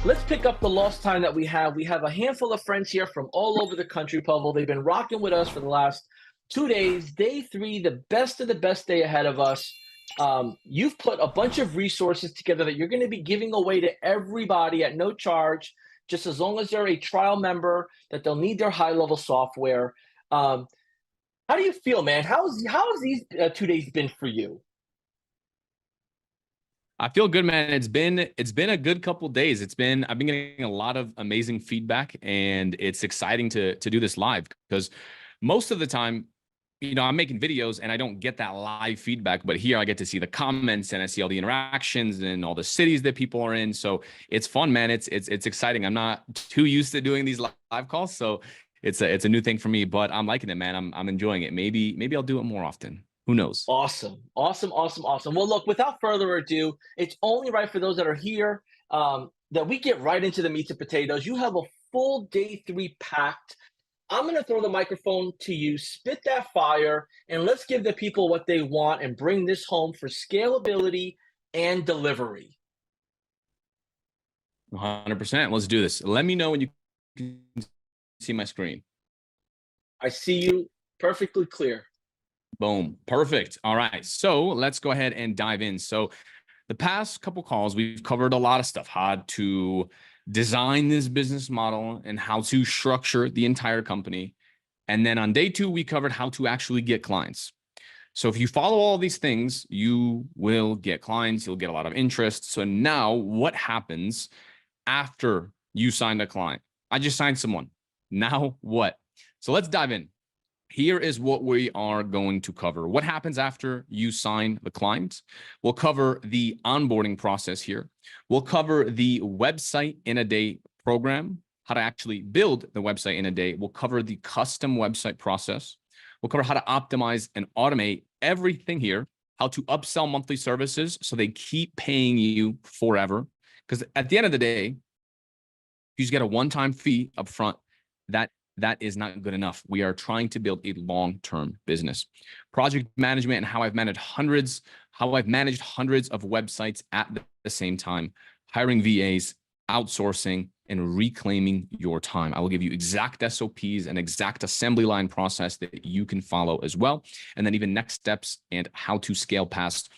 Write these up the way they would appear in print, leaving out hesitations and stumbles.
let's pick up the lost time that we have. We have a handful of friends here from all over the country, Pavel. They've been rocking with us for the last 2 days. Day three, the best of the best day ahead of us. You've put a bunch of resources together that you're going to be giving away to everybody at no charge, just as long as they're a trial member, that they'll need their high-level software. Um, how do you feel, man? How's these 2 days been for you? I feel good, man. It's been a good couple days. I've been getting a lot of amazing feedback, and it's exciting to do this live because most of the time, I'm making videos and I don't get that live feedback, but here I get to see the comments and I see all the interactions and all the cities that people are in. So it's fun, man. It's exciting. I'm not too used to doing these live calls, so it's a new thing for me, but I'm liking it, man. I'm enjoying it. Maybe I'll do it more often. Who knows? Awesome, awesome, awesome, awesome. Well, look, without further ado, it's only right for those that are here that we get right into the meat and potatoes. You have a full day three packed. I'm going to throw the microphone to you, spit that fire, and let's give the people what they want and bring this home for scalability and delivery. 100%. Let's do this. Let me know when you can see my screen. I see you perfectly clear. Boom. Perfect. All right. So let's go ahead and dive in. So the past couple calls, we've covered a lot of stuff, how to design this business model and how to structure the entire company. And then on day two, we covered how to actually get clients. So if you follow all these things, you will get clients, you'll get a lot of interest. So now what happens after you signed a client? I just signed someone. Now what? So let's dive in. Here is what we are going to cover. What happens after you sign the client? We'll cover the onboarding process here. We'll cover the website in a day program, how to actually build the website in a day. We'll cover the custom website process. We'll cover how to optimize and automate everything here, how to upsell monthly services so they keep paying you forever. Because at the end of the day, you just get a one-time fee up front. That is not good enough. We are trying to build a long-term business. Project management and how I've managed hundreds of websites at the same time, hiring VAs, outsourcing, and reclaiming your time. I will give you exact SOPs and exact assembly line process that you can follow as well. And then even next steps and how to scale past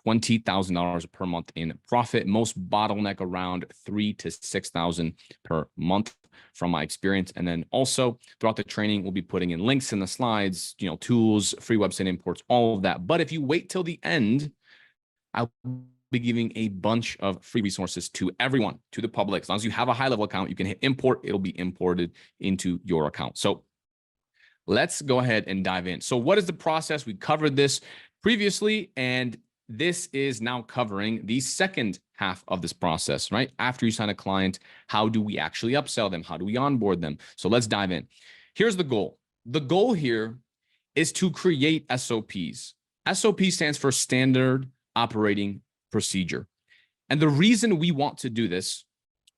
$20,000 per month in profit. Most bottleneck around $3,000 to $6,000 per month from my experience. And then also throughout the training, we'll be putting in links in the slides, tools, free website imports, all of that. But if you wait till the end, I'll be giving a bunch of free resources to everyone, to the public. As long as you have a high-level account, you can hit import. It'll be imported into your account. So let's go ahead and dive in. So what is the process? We covered this previously, and this is now covering the second half of this process, right? After you sign a client, how do we actually upsell them? How do we onboard them? So let's dive in. Here's the goal. The goal here is to create SOPs. SOP stands for Standard Operating Procedure. And the reason we want to do this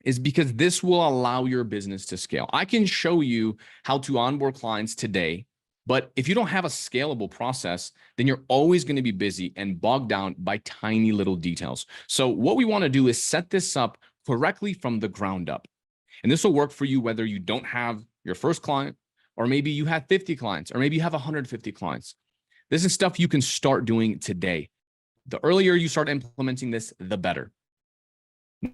is because this will allow your business to scale. I can show you how to onboard clients today, but if you don't have a scalable process, then you're always going to be busy and bogged down by tiny little details. So what we want to do is set this up correctly from the ground up. And this will work for you whether you don't have your first client, or maybe you have 50 clients, or maybe you have 150 clients. This is stuff you can start doing today. The earlier you start implementing this, the better.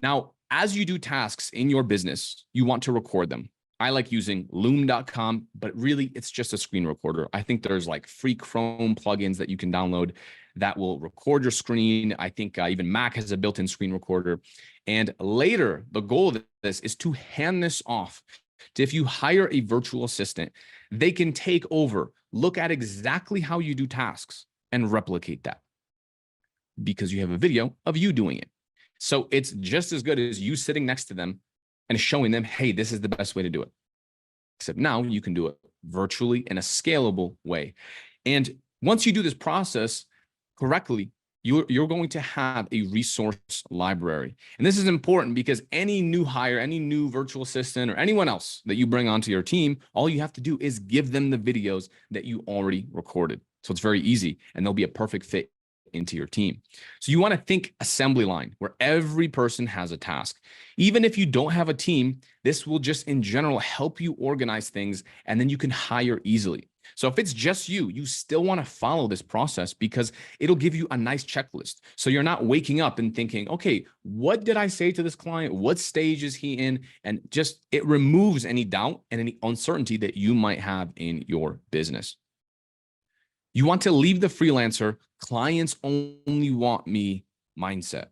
Now, as you do tasks in your business, you want to record them. I like using loom.com, but really it's just a screen recorder. I think there's like free Chrome plugins that you can download that will record your screen. I think even Mac has a built-in screen recorder. And later, the goal of this is to hand this off to, if you hire a virtual assistant, they can take over, look at exactly how you do tasks and replicate that because you have a video of you doing it. So it's just as good as you sitting next to them and showing them, hey, this is the best way to do it. Except now you can do it virtually in a scalable way. And once you do this process correctly, you're going to have a resource library. And this is important because any new hire, any new virtual assistant, or anyone else that you bring onto your team, all you have to do is give them the videos that you already recorded. So it's very easy, and they'll be a perfect fit into your team. So you want to think assembly line where every person has a task. Even if you don't have a team, this will just in general help you organize things, and then you can hire easily. So if it's just you, you still want to follow this process because it'll give you a nice checklist. So you're not waking up and thinking, okay, what did I say to this client? What stage is he in? And just it removes any doubt and any uncertainty that you might have in your business. You want to leave the freelancer, clients only want me mindset.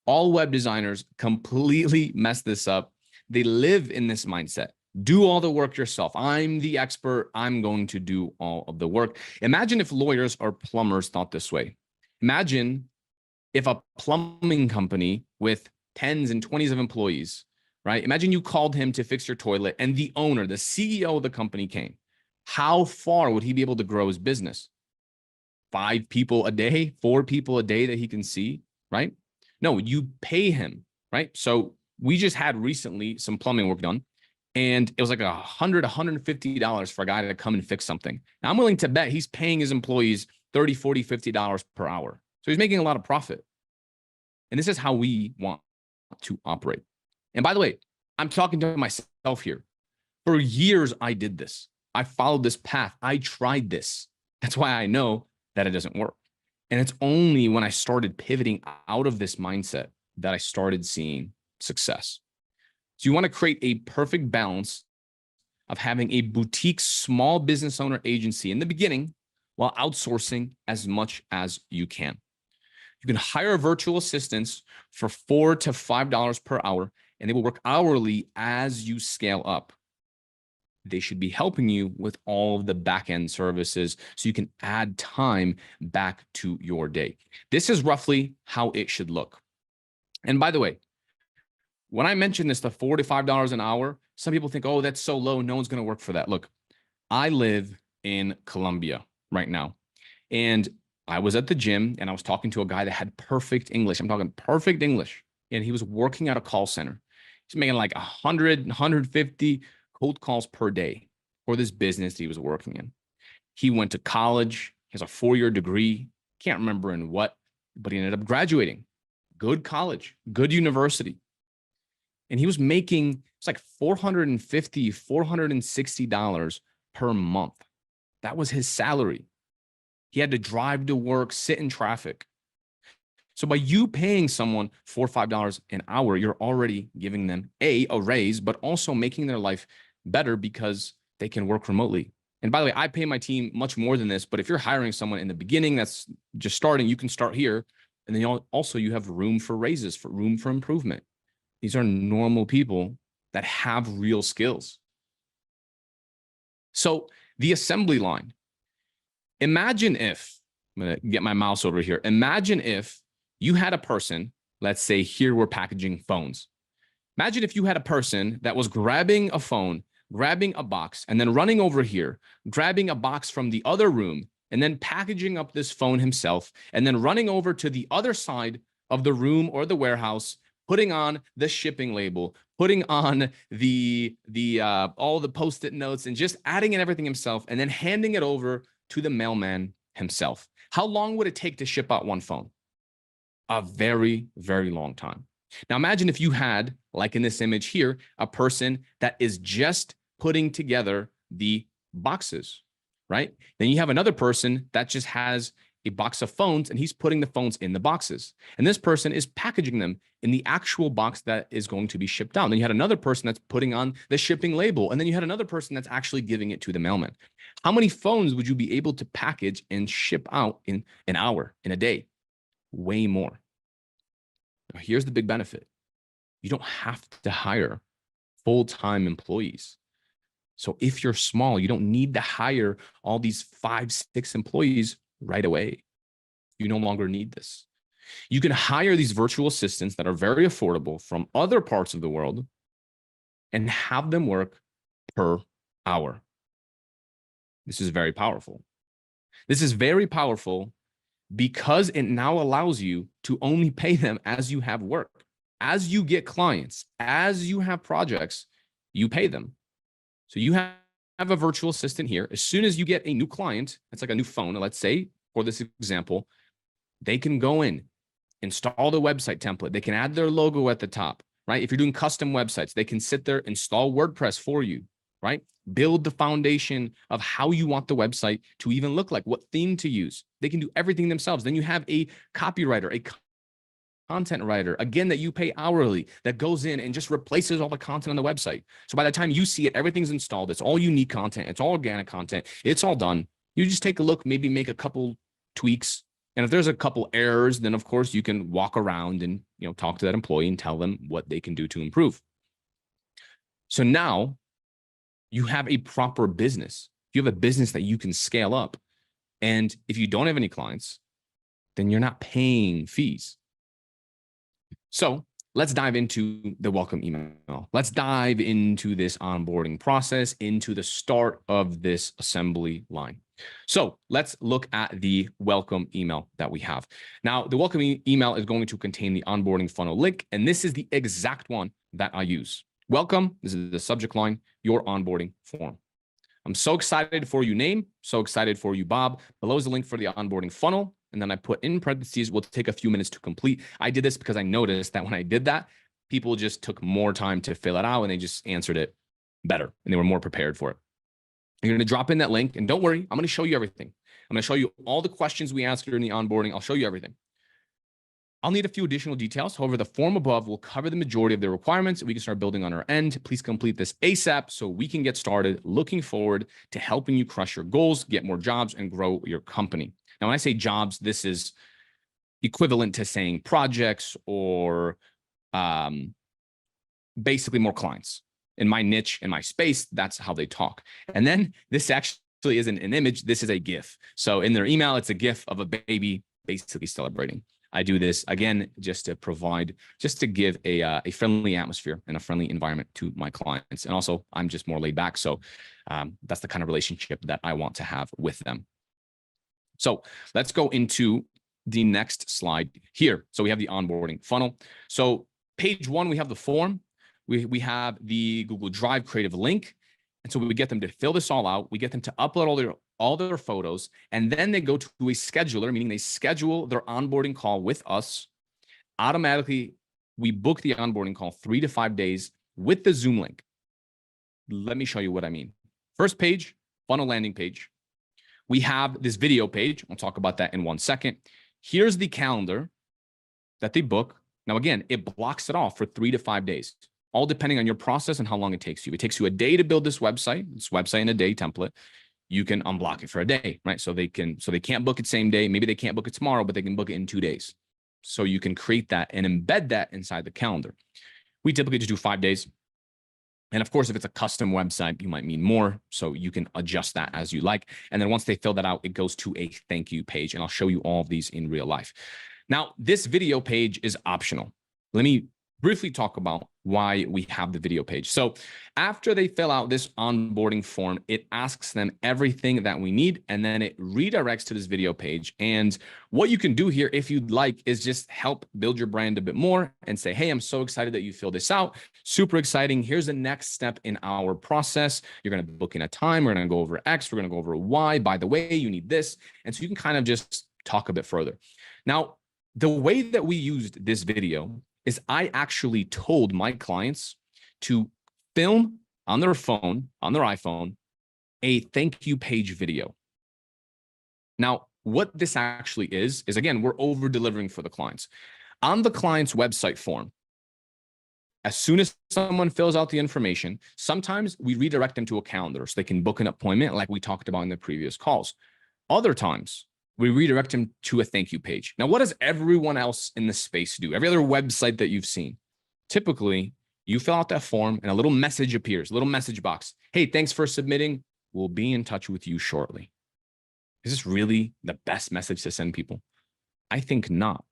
All web designers completely mess this up. They live in this mindset. Do all the work yourself. I'm the expert. I'm going to do all of the work. Imagine if lawyers or plumbers thought this way. Imagine if a plumbing company with tens and 20s of employees, right? Imagine you called him to fix your toilet and the owner, the CEO of the company came. How far would he be able to grow his business? 5 people a day, 4 people a day that he can see, right? No, you pay him, right? So we just had recently some plumbing work done, and it was like $150 for a guy to come and fix something. Now I'm willing to bet he's paying his employees $30, $40, $50 per hour. So he's making a lot of profit. And this is how we want to operate. And by the way, I'm talking to myself here. For years, I did this. I followed this path. I tried this. That's why I know that it doesn't work. And it's only when I started pivoting out of this mindset that I started seeing success. So you want to create a perfect balance of having a boutique small business owner agency in the beginning while outsourcing as much as you can. You can hire virtual assistants for $4 to $5 per hour, and they will work hourly as you scale up. They should be helping you with all of the back-end services so you can add time back to your day. This is roughly how it should look. And by the way, when I mention this, the $4 to $5 an hour, some people think, oh, that's so low. No one's going to work for that. Look, I live in Colombia right now, and I was at the gym and I was talking to a guy that had perfect English. I'm talking perfect English. And he was working at a call center. He's making like 100, 150 cold calls per day for this business he was working in. He went to college. He has a 4-year degree. Can't remember in what, but he ended up graduating. Good college, good university. And he was making, it's like $450, $460 per month. That was his salary. He had to drive to work, sit in traffic. So by you paying someone $4 or $5 an hour, you're already giving them a raise, but also making their life better because they can work remotely. And by the way, I pay my team much more than this, but if you're hiring someone in the beginning that's just starting, you can start here. And then you have room for raises, for room for improvement. These are normal people that have real skills. So the assembly line. Imagine if, I'm going to get my mouse over here. Imagine if you had a person, let's say here we're packaging phones. Imagine if you had a person that was grabbing a phone, grabbing a box, and then running over here, grabbing a box from the other room, and then packaging up this phone himself, and then running over to the other side of the room or the warehouse, putting on the shipping label, putting on the all the Post-it notes, and just adding in everything himself, and then handing it over to the mailman himself. How long would it take to ship out one phone? A very, very long time. Now imagine if you had, like in this image here, a person that is just putting together the boxes, right? Then you have another person that just has a box of phones and he's putting the phones in the boxes. And this person is packaging them in the actual box that is going to be shipped out. Then you had another person that's putting on the shipping label. And then you had another person that's actually giving it to the mailman. How many phones would you be able to package and ship out in an hour, in a day? Way more. Now, here's the big benefit. You don't have to hire full-time employees. So if you're small, you don't need to hire all these 5, 6 employees right away. You no longer need this. You can hire these virtual assistants that are very affordable from other parts of the world and have them work per hour. This is very powerful. This is very powerful because it now allows you to only pay them as you have work. As you get clients, as you have projects, you pay them. So you have a virtual assistant here. As soon as you get a new client, it's like a new phone, let's say, for this example, They can go in, install the website template. They can add their logo at the top, right? If you're doing custom websites, they can sit there, install WordPress for you, right? Build the foundation of how you want the website to even look like, what theme to use. They can do everything themselves. Then you have a copywriter, a content writer, again, that you pay hourly, that goes in and just replaces all the content on the website. So by the time you see it, everything's installed. It's all unique content. It's all organic content. It's all done. You just take a look, maybe make a couple tweaks. And if there's a couple errors, then of course you can walk around and, talk to that employee and tell them what they can do to improve. So now you have a proper business. You have a business that you can scale up. And if you don't have any clients, then you're not paying fees. So let's dive into the welcome email. Let's dive into this onboarding process, into the start of this assembly line. So let's look at the welcome email that we have. Now, the welcome email is going to contain the onboarding funnel link, and this is the exact one that I use. Welcome, this is the subject line, your onboarding form. I'm so excited for you, name, so excited for you, Bob. Below is the link for the onboarding funnel. And then I put in parentheses, will take a few minutes to complete. I did this because I noticed that when I did that, people just took more time to fill it out and they just answered it better and they were more prepared for it. You're going to drop in that link, and don't worry, I'm going to show you everything. I'm going to show you all the questions we asked during the onboarding. I'll show you everything. I'll need a few additional details. However, the form above will cover the majority of the requirements. We can start building on our end. Please complete this ASAP so we can get started. Looking forward to helping you crush your goals, get more jobs, and grow your company. Now, when I say jobs, this is equivalent to saying projects or basically more clients. In my niche, in my space, that's how they talk. And then this actually isn't an image. This is a GIF. So in their email, it's a GIF of a baby basically celebrating. I do this, again, just to give a friendly atmosphere and a friendly environment to my clients. And also, I'm just more laid back. So that's the kind of relationship that I want to have with them. So let's go into the next slide here. So we have the onboarding funnel. So page one, we have the form. We have the Google Drive creative link. And so we get them to fill this all out. We get them to upload all their photos, and then they go to a scheduler, meaning they schedule their onboarding call with us. Automatically, we book the onboarding call 3 to 5 days with the Zoom link. Let me show you what I mean. First page, funnel landing page. We have this video page. I'll talk about that in 1 second. Here's the calendar that they book. Now, again, it blocks it off for 3 to 5 days, all depending on your process and how long it takes you. It takes you a day to build this website in a day template. You can unblock it for a day, right? So they can't book it same day. Maybe they can't book it tomorrow, but they can book it in 2 days. So you can create that and embed that inside the calendar. We typically just do 5 days. And of course, if it's a custom website, you might need more. So you can adjust that as you like. And then once they fill that out, it goes to a thank you page. And I'll show you all of these in real life. Now, this video page is optional. Let me briefly talk about why we have the video page. So after they fill out this onboarding form, it asks them everything that we need, and then it redirects to this video page. And what you can do here, if you'd like, is just help build your brand a bit more and say, hey, I'm so excited that you filled this out. Super exciting. Here's the next step in our process. You're going to book in a time. We're going to go over X. We're going to go over Y. By the way, you need this. And so you can kind of just talk a bit further. Now, the way that we used this video is I actually told my clients to film on their phone, on their iPhone, a thank you page video. Now, what this actually is again, we're over delivering for the clients. On the client's website form, as soon as someone fills out the information, sometimes we redirect them to a calendar so they can book an appointment like we talked about in the previous calls. Other times, we redirect them to a thank you page. Now, what does everyone else in the space do? Every other website that you've seen, typically you fill out that form and a little message appears, a little message box. Hey, thanks for submitting. We'll be in touch with you shortly. Is this really the best message to send people? I think not.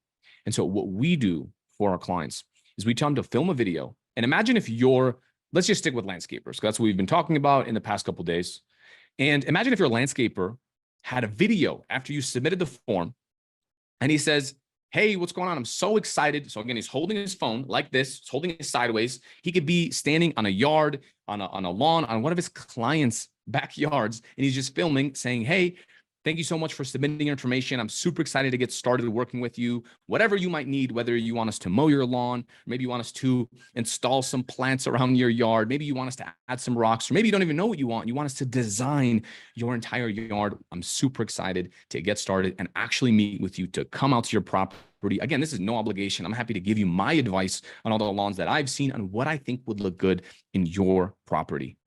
And so what we do for our clients is we tell them to film a video. And imagine if let's just stick with landscapers, because that's what we've been talking about in the past couple of days. And imagine if your landscaper had a video after you submitted the form and he says, hey, what's going on? I'm so excited. So again, he's holding his phone like this, he's holding it sideways. He could be standing on a yard, on a lawn, on one of his clients' backyards, and he's just filming saying, hey, Thank you so much for submitting your information. I'm super excited to get started working with you. Whatever you might need, whether you want us to mow your lawn, maybe you want us to install some plants around your yard, maybe you want us to add some rocks, or maybe you don't even know what you want. You want us to design your entire yard. I'm super excited to get started and actually meet with you to come out to your property. Again, this is no obligation. I'm happy to give you my advice on all the lawns that I've seen and what I think would look good in your property.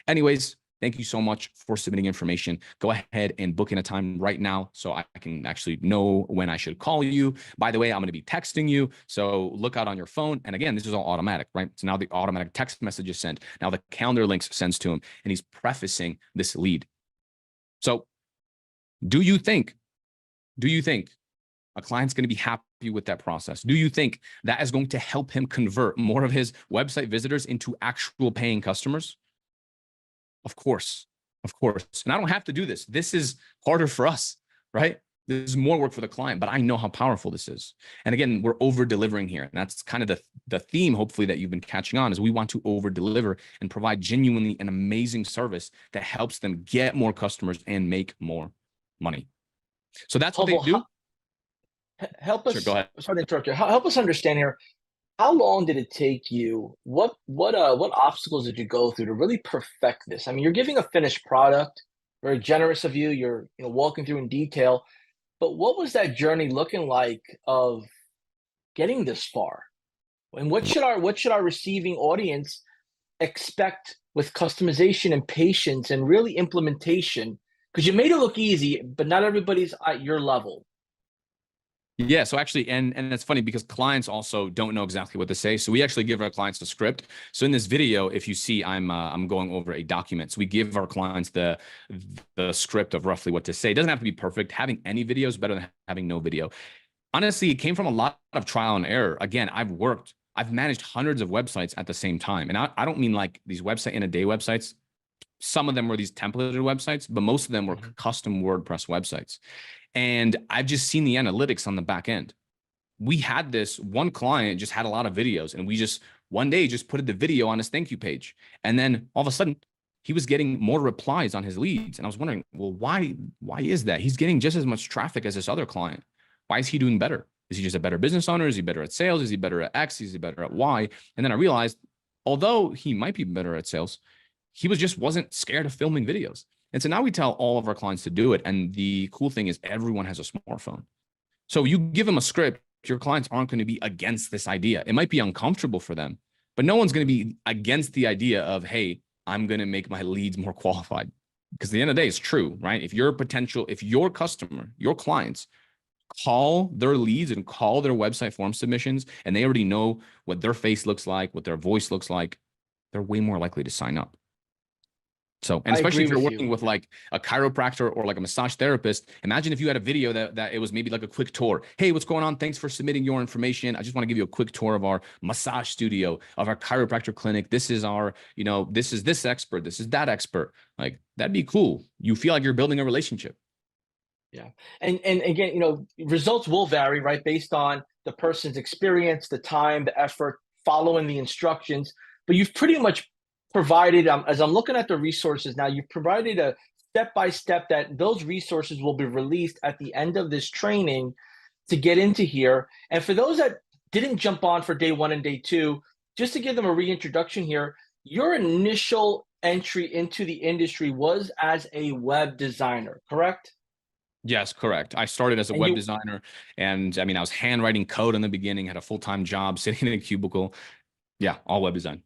Anyways, thank you so much for submitting information. Go ahead and book in a time right now so I can actually know when I should call you. By the way, I'm going to be texting you, so look out on your phone. And again, this is all automatic, right? So now the automatic text message is sent. Now the calendar links sends to him, and he's prefacing this lead. So do you think a client's going to be happy with that process? Do you think that is going to help him convert more of his website visitors into actual paying customers? Of course. And I don't have to do this. This is harder for us, right? This is more work for the client, but I know how powerful this is. And again, we're over delivering here. And that's kind of the theme, hopefully, that you've been catching on, is we want to over deliver and provide genuinely an amazing service that helps them get more customers and make more money. So that's what they do. Help us. Sure, go ahead. Sorry to interrupt you. Help us understand here. How long did it take you? What obstacles did you go through to really perfect this? I mean, you're giving a finished product, very generous of you. You're walking through in detail, but what was that journey looking like of getting this far? And what should our receiving audience expect with customization and patience and really implementation? Because you made it look easy, but not everybody's at your level. Yeah. So actually, and it's funny because clients also don't know exactly what to say. So we actually give our clients the script. So in this video, if you see, I'm going over a document. So we give our clients the script of roughly what to say. It doesn't have to be perfect. Having any video is better than having no video. Honestly, it came from a lot of trial and error. Again, I've managed hundreds of websites at the same time. And I don't mean like these website in a day websites. Some of them were these templated websites, but most of them were custom WordPress websites. And I've just seen the analytics on the back end. We had this one client just had a lot of videos, and we just one day just put the video on his thank you page. And then all of a sudden he was getting more replies on his leads. And I was wondering, well, why is that? He's getting just as much traffic as this other client. Why is he doing better? Is he just a better business owner? Is he better at sales? Is he better at X? Is he better at Y? And then I realized, although he might be better at sales, he wasn't scared of filming videos. And so now we tell all of our clients to do it. And the cool thing is everyone has a smartphone. So you give them a script, your clients aren't going to be against this idea. It might be uncomfortable for them, but no one's going to be against the idea of, hey, I'm going to make my leads more qualified. Because at the end of the day, it's true, right? If your customer, your clients call their leads and call their website form submissions, and they already know what their face looks like, what their voice looks like, they're way more likely to sign up. So, and especially if you're working with like a chiropractor or like a massage therapist, imagine if you had a video that it was maybe like a quick tour. Hey, what's going on? Thanks for submitting your information. I just want to give you a quick tour of our massage studio, of our chiropractor clinic. This is our, this is this expert. This is that expert. Like, that'd be cool. You feel like you're building a relationship. Yeah. And again, results will vary, right? Based on the person's experience, the time, the effort, following the instructions, but you've pretty much provided, as I'm looking at the resources now, you've provided a step-by-step that those resources will be released at the end of this training to get into here. And for those that didn't jump on for day one and day two, just to give them a reintroduction here, your initial entry into the industry was as a web designer, correct? Yes, correct. I started as a web designer, and I mean, I was handwriting code in the beginning, had a full-time job, sitting in a cubicle. Yeah, all web design.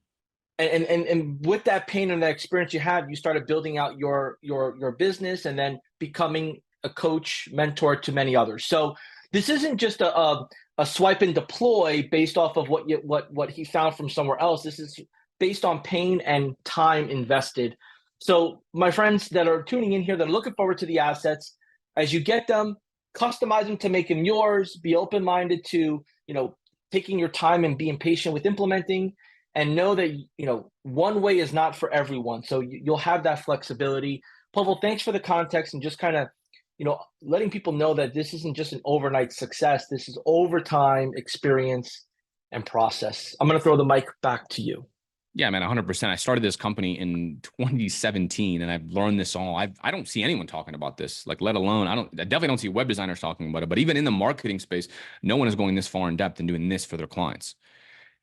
And with that pain and that experience you had, you started building out your business and then becoming a coach, mentor to many others. So this isn't just a swipe and deploy based off of what he found from somewhere else. This is based on pain and time invested. So my friends that are tuning in here, that are looking forward to the assets, as you get them, customize them to make them yours. Be open-minded to taking your time and being patient with implementing. And know that one way is not for everyone, so you'll have that flexibility. Pavel, thanks for the context and just kind of letting people know that this isn't just an overnight success. This is over time, experience, and process. I'm going to throw the mic back to you. Yeah, man, 100%. I started this company in 2017 and I've learned this all. I don't see anyone talking about this, like, let alone, I definitely don't see web designers talking about it, but even in the marketing space, no one is going this far in depth and doing this for their clients.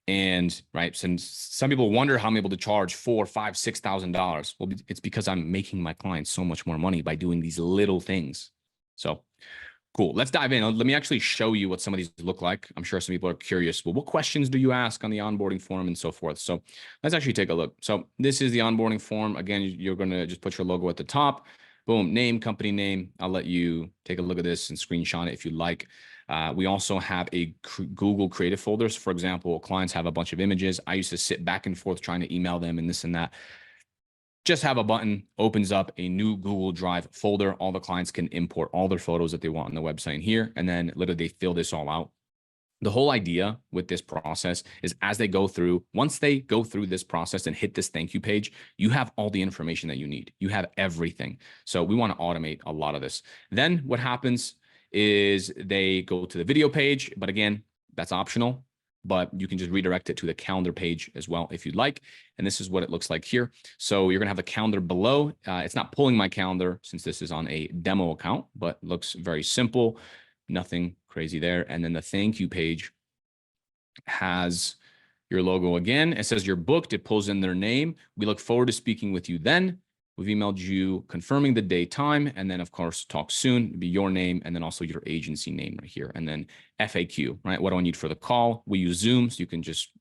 And right, since some people wonder how I'm able to charge $4,000, $5,000, $6,000. Well, it's because I'm making my clients so much more money by doing these little things. So cool. Let's dive in. Let me actually show you what some of these look like. I'm sure some people are curious. Well, what questions do you ask on the onboarding form and so forth? So let's actually take a look. So this is the onboarding form. Again, you're going to just put your logo at the top. Boom, name, company name. I'll let you take a look at this and screenshot it if you like. We also have a Google Creative folders. For example, clients have a bunch of images. I used to sit back and forth trying to email them and this and that. Just have a button, opens up a new Google Drive folder. All the clients can import all their photos that they want on the website in here. And then literally they fill this all out. The whole idea with this process is as they go through, once they go through this process and hit this thank you page, you have all the information that you need. You have everything. So we want to automate a lot of this. Then what happens is they go to the video page, but again, that's optional, but you can just redirect it to the calendar page as well if you'd like. And this is what it looks like here. So you're going to have the calendar below. It's not pulling my calendar since this is on a demo account, but looks very simple. Nothing crazy there. And then the thank you page has your logo again. It says you're booked. It pulls in their name. We look forward to speaking with you then. We've emailed you confirming the day, time, and then of course, talk soon. It'd be your name and then also your agency name right here. And then FAQ, right? What do I need for the call? We use Zoom, so you can just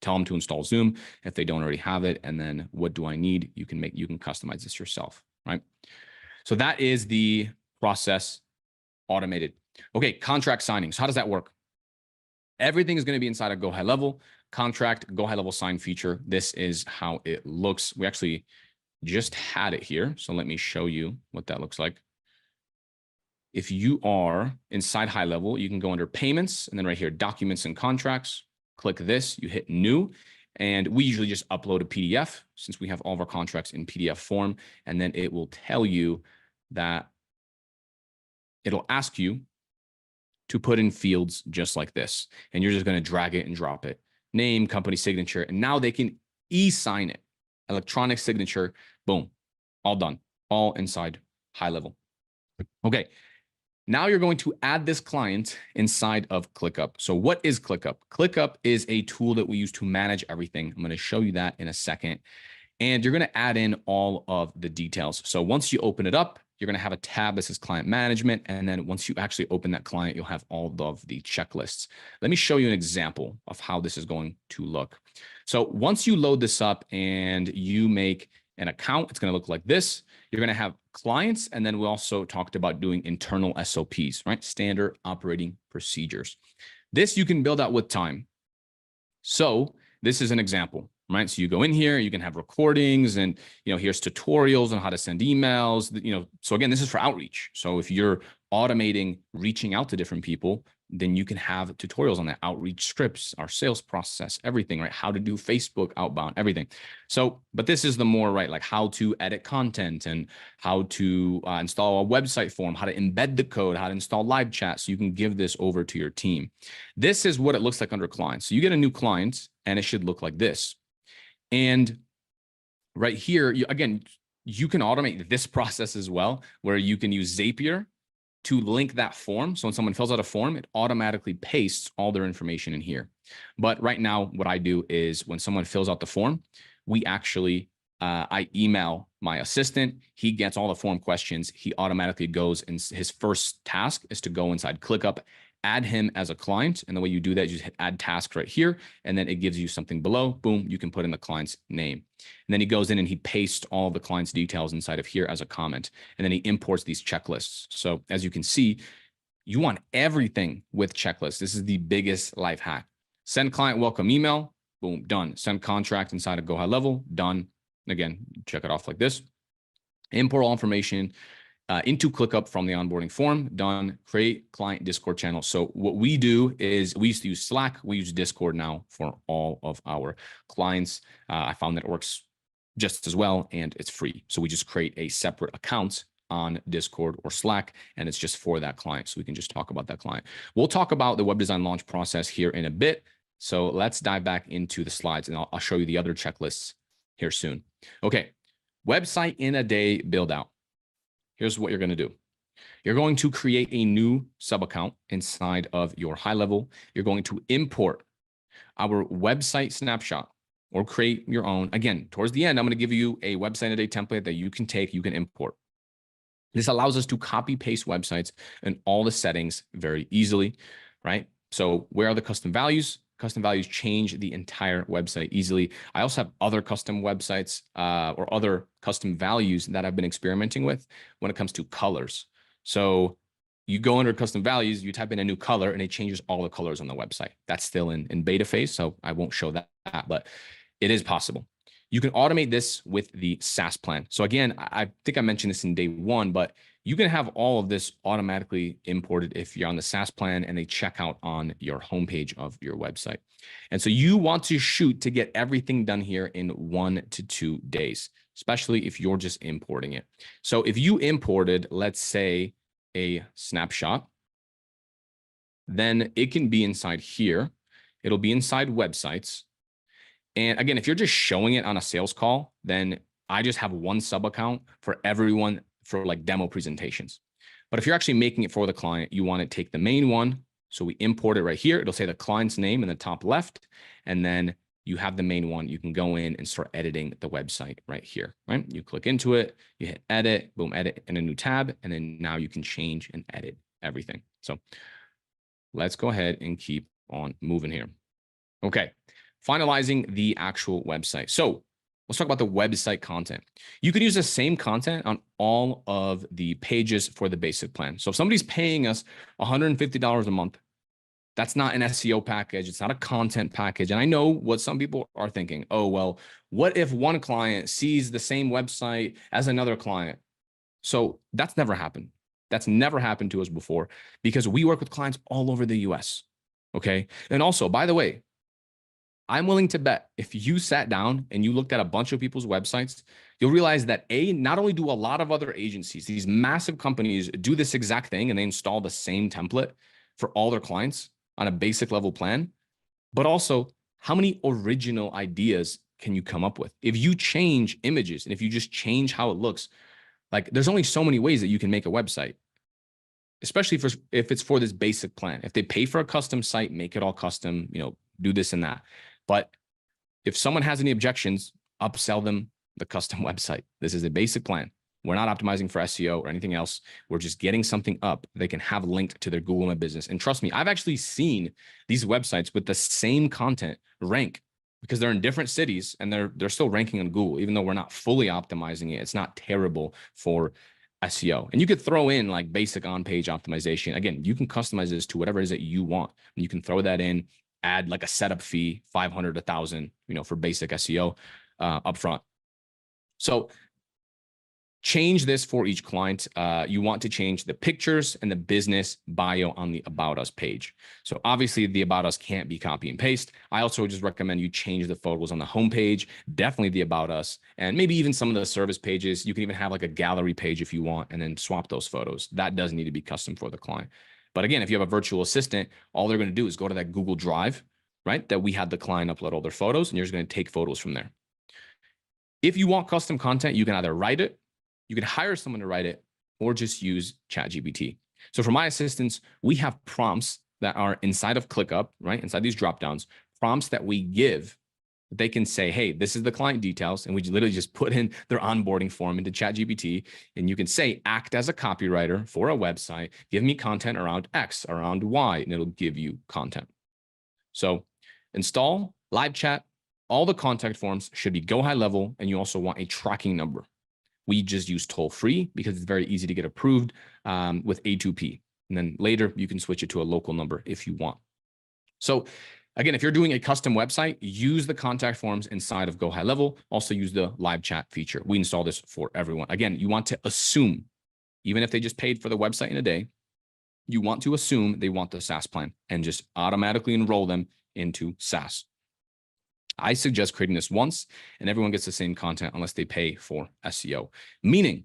tell them to install Zoom if they don't already have it. And then what do I need? You can customize this yourself, right? So that is the process automated. Okay, contract signings. How does that work? Everything is going to be inside of Go High Level. Contract, Go High Level sign feature. This is how it looks. We actually just had it here. So let me show you what that looks like. If you are inside High Level, you can go under payments and then right here, documents and contracts. Click this, you hit new. And we usually just upload a PDF since we have all of our contracts in PDF form. And then it will tell you that it'll ask you to put in fields just like this. And you're just going to drag it and drop it. Name, company signature. And now they can e-sign it. Electronic signature. Boom. All done. All inside High Level. Okay. Now you're going to add this client inside of ClickUp. So what is ClickUp? ClickUp is a tool that we use to manage everything. I'm going to show you that in a second. And you're going to add in all of the details. So once you open it up, you're going to have a tab that says client management. And then once you actually open that client, you'll have all of the checklists. Let me show you an example of how this is going to look. So once you load this up and you make an account, it's going to look like this. You're going to have clients. And then we also talked about doing internal SOPs, right? Standard operating procedures. This you can build out with time. So this is an example. Right. So you go in here, you can have recordings and, here's tutorials on how to send emails, so again, this is for outreach. So if you're automating, reaching out to different people, then you can have tutorials on that outreach scripts, our sales process, everything, right? How to do Facebook outbound, everything. So, but this is the more, right, like how to edit content and how to install a website form, how to embed the code, how to install live chat. So you can give this over to your team. This is what it looks like under clients. So you get a new client and it should look like this. And right here, again, you can automate this process as well, where you can use Zapier to link that form. So when someone fills out a form, it automatically pastes all their information in here. But right now, what I do is when someone fills out the form, we actually, I email my assistant. He gets all the form questions. He automatically goes, and his first task is to go inside ClickUp, add him as a client. And the way you do that is you just hit add task right here. And then it gives you something below. Boom, you can put in the client's name. And then he goes in and he pastes all of the client's details inside of here as a comment. And then he imports these checklists. So as you can see, you want everything with checklists. This is the biggest life hack. Send client welcome email. Boom, done. Send contract inside of Go High Level. Done. Again, check it off like this. Import all information into ClickUp from the onboarding form. Done. Create client Discord channel. So what we do is we used to use Slack. We use Discord now for all of our clients. I found that it works just as well and it's free. So we just create a separate account on Discord or Slack, and it's just for that client. So we can just talk about that client. We'll talk about the web design launch process here in a bit. So let's dive back into the slides and I'll show you the other checklists here soon. Okay. Website in a day build out. Here's what you're going to do. You're going to create a new sub account inside of your high level. You're going to import our website snapshot or create your own. Again, towards the end, I'm going to give you a website in a day template that you can take, you can import. This allows us to copy paste websites and all the settings very easily, right? So where are the custom values? Custom values change the entire website easily. I also have other custom websites or other custom values that I've been experimenting with when it comes to colors. So you go under custom values, you type in a new color and it changes all the colors on the website. That's still in beta phase, so I won't show that, but it is possible. You can automate this with the SaaS plan. So again, I think I mentioned this in day one, but you can have all of this automatically imported if you're on the SaaS plan and they check out on your homepage of your website. And so you want to shoot to get everything done here in 1 to 2 days, especially if you're just importing it. So if you imported, let's say, a snapshot, then it can be inside here. It'll be inside websites. And again, if you're just showing it on a sales call, then I just have one sub account for everyone for like demo presentations. But if you're actually making it for the client, you want to take the main one. So we import it right here. It'll say the client's name in the top left. And then you have the main one. You can go in and start editing the website right here, right? You click into it, you hit edit, boom, edit in a new tab. And then now you can change and edit everything. So let's go ahead and keep on moving here. Okay. Finalizing the actual website. So let's talk about the website content. You can use the same content on all of the pages for the basic plan. So if somebody's paying us $150 a month, that's not an SEO package. It's not a content package. And I know what some people are thinking. Oh, well, what if one client sees the same website as another client? So that's never happened. That's never happened to us before because we work with clients all over the US. Okay. And also, by the way, I'm willing to bet if you sat down and you looked at a bunch of people's websites, you'll realize that not only do a lot of other agencies, these massive companies do this exact thing and they install the same template for all their clients on a basic level plan, but also how many original ideas can you come up with? If you change images and if you just change how it looks, like there's only so many ways that you can make a website, especially if it's for this basic plan. If they pay for a custom site, make it all custom, do this and that. But if someone has any objections, upsell them the custom website. This is a basic plan. We're not optimizing for SEO or anything else. We're just getting something up they can have linked to their Google My Business. And trust me, I've actually seen these websites with the same content rank because they're in different cities and they're still ranking on Google, even though we're not fully optimizing it. It's not terrible for SEO. And you could throw in like basic on-page optimization. Again, you can customize this to whatever it is that you want. And you can throw that in, add like a setup fee, 500, 1,000, for basic SEO upfront. So change this for each client. You want to change the pictures and the business bio on the About Us page. So obviously the About Us can't be copy and paste. I also just recommend you change the photos on the homepage, definitely the About Us, and maybe even some of the service pages. You can even have like a gallery page if you want, and then swap those photos. That does need to be custom for the client. But again, if you have a virtual assistant, all they're going to do is go to that Google Drive, right? That we had the client upload all their photos, and you're just going to take photos from there. If you want custom content, you can either write it, you can hire someone to write it, or just use ChatGPT. So for my assistants, we have prompts that are inside of ClickUp, right? Inside these dropdowns, prompts that we give. They can say, hey, this is the client details. And we literally just put in their onboarding form into ChatGPT. And you can say, act as a copywriter for a website, give me content around X, around Y, and it'll give you content. So install live chat. All the contact forms should be go high level. And you also want a tracking number. We just use toll free because it's very easy to get approved with A2P. And then later you can switch it to a local number if you want. So again, if you're doing a custom website, use the contact forms inside of Go High Level. Also use the live chat feature. We install this for everyone. Again, you want to assume, even if they just paid for the website in a day, you want to assume they want the SaaS plan and just automatically enroll them into SaaS. I suggest creating this once and everyone gets the same content unless they pay for SEO. Meaning,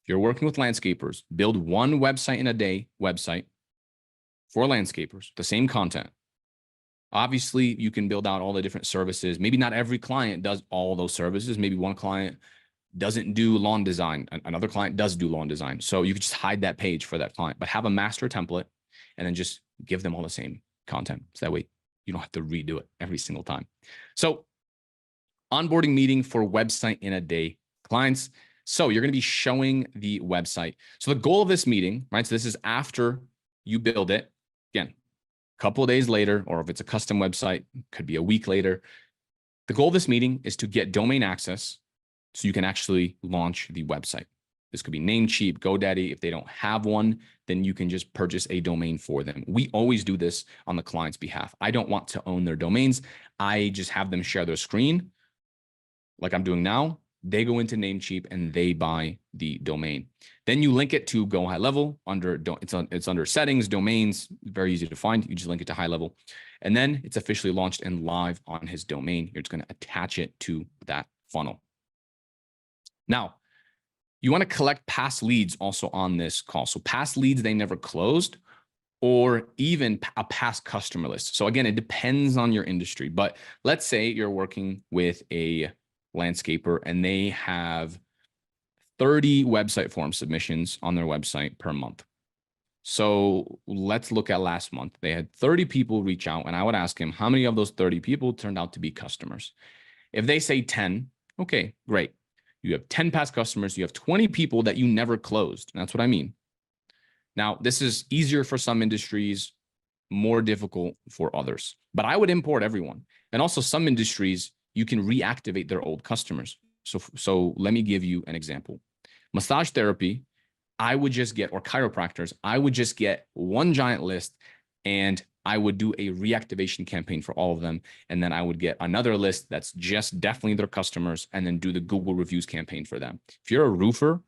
if you're working with landscapers, build one website in a day website for landscapers, the same content. Obviously, you can build out all the different services. Maybe not every client does all those services. Maybe one client doesn't do lawn design. Another client does do lawn design. So you could just hide that page for that client, but have a master template and then just give them all the same content. So that way you don't have to redo it every single time. So onboarding meeting for website in a day clients. So you're going to be showing the website. So the goal of this meeting, right? So this is after you build it. Again, a couple of days later, or if it's a custom website, could be a week later. The goal of this meeting is to get domain access so you can actually launch the website. This could be Namecheap, GoDaddy. If they don't have one, then you can just purchase a domain for them. We always do this on the client's behalf. I don't want to own their domains. I just have them share their screen like I'm doing now. They go into Namecheap and they buy the domain. Then you link it to Go High Level under it's under settings, domains, very easy to find. You just link it to High Level. And then it's officially launched and live on his domain. You're just going to attach it to that funnel. Now, you want to collect past leads also on this call. So past leads they never closed, or even a past customer list. So again, it depends on your industry, but let's say you're working with a landscaper and they have 30 website form submissions on their website per month. So let's look at last month. They had 30 people reach out, and I would ask him, how many of those 30 people turned out to be customers? If they say 10, okay, great. You have 10 past customers. You have 20 people that you never closed. And that's what I mean. Now, this is easier for some industries, more difficult for others, but I would import everyone. And also some industries, you can reactivate their old customers. So let me give you an example. Massage therapy, I would just get, or chiropractors, I would just get one giant list and I would do a reactivation campaign for all of them. And then I would get another list that's just definitely their customers and then do the Google reviews campaign for them. If you're a roofer,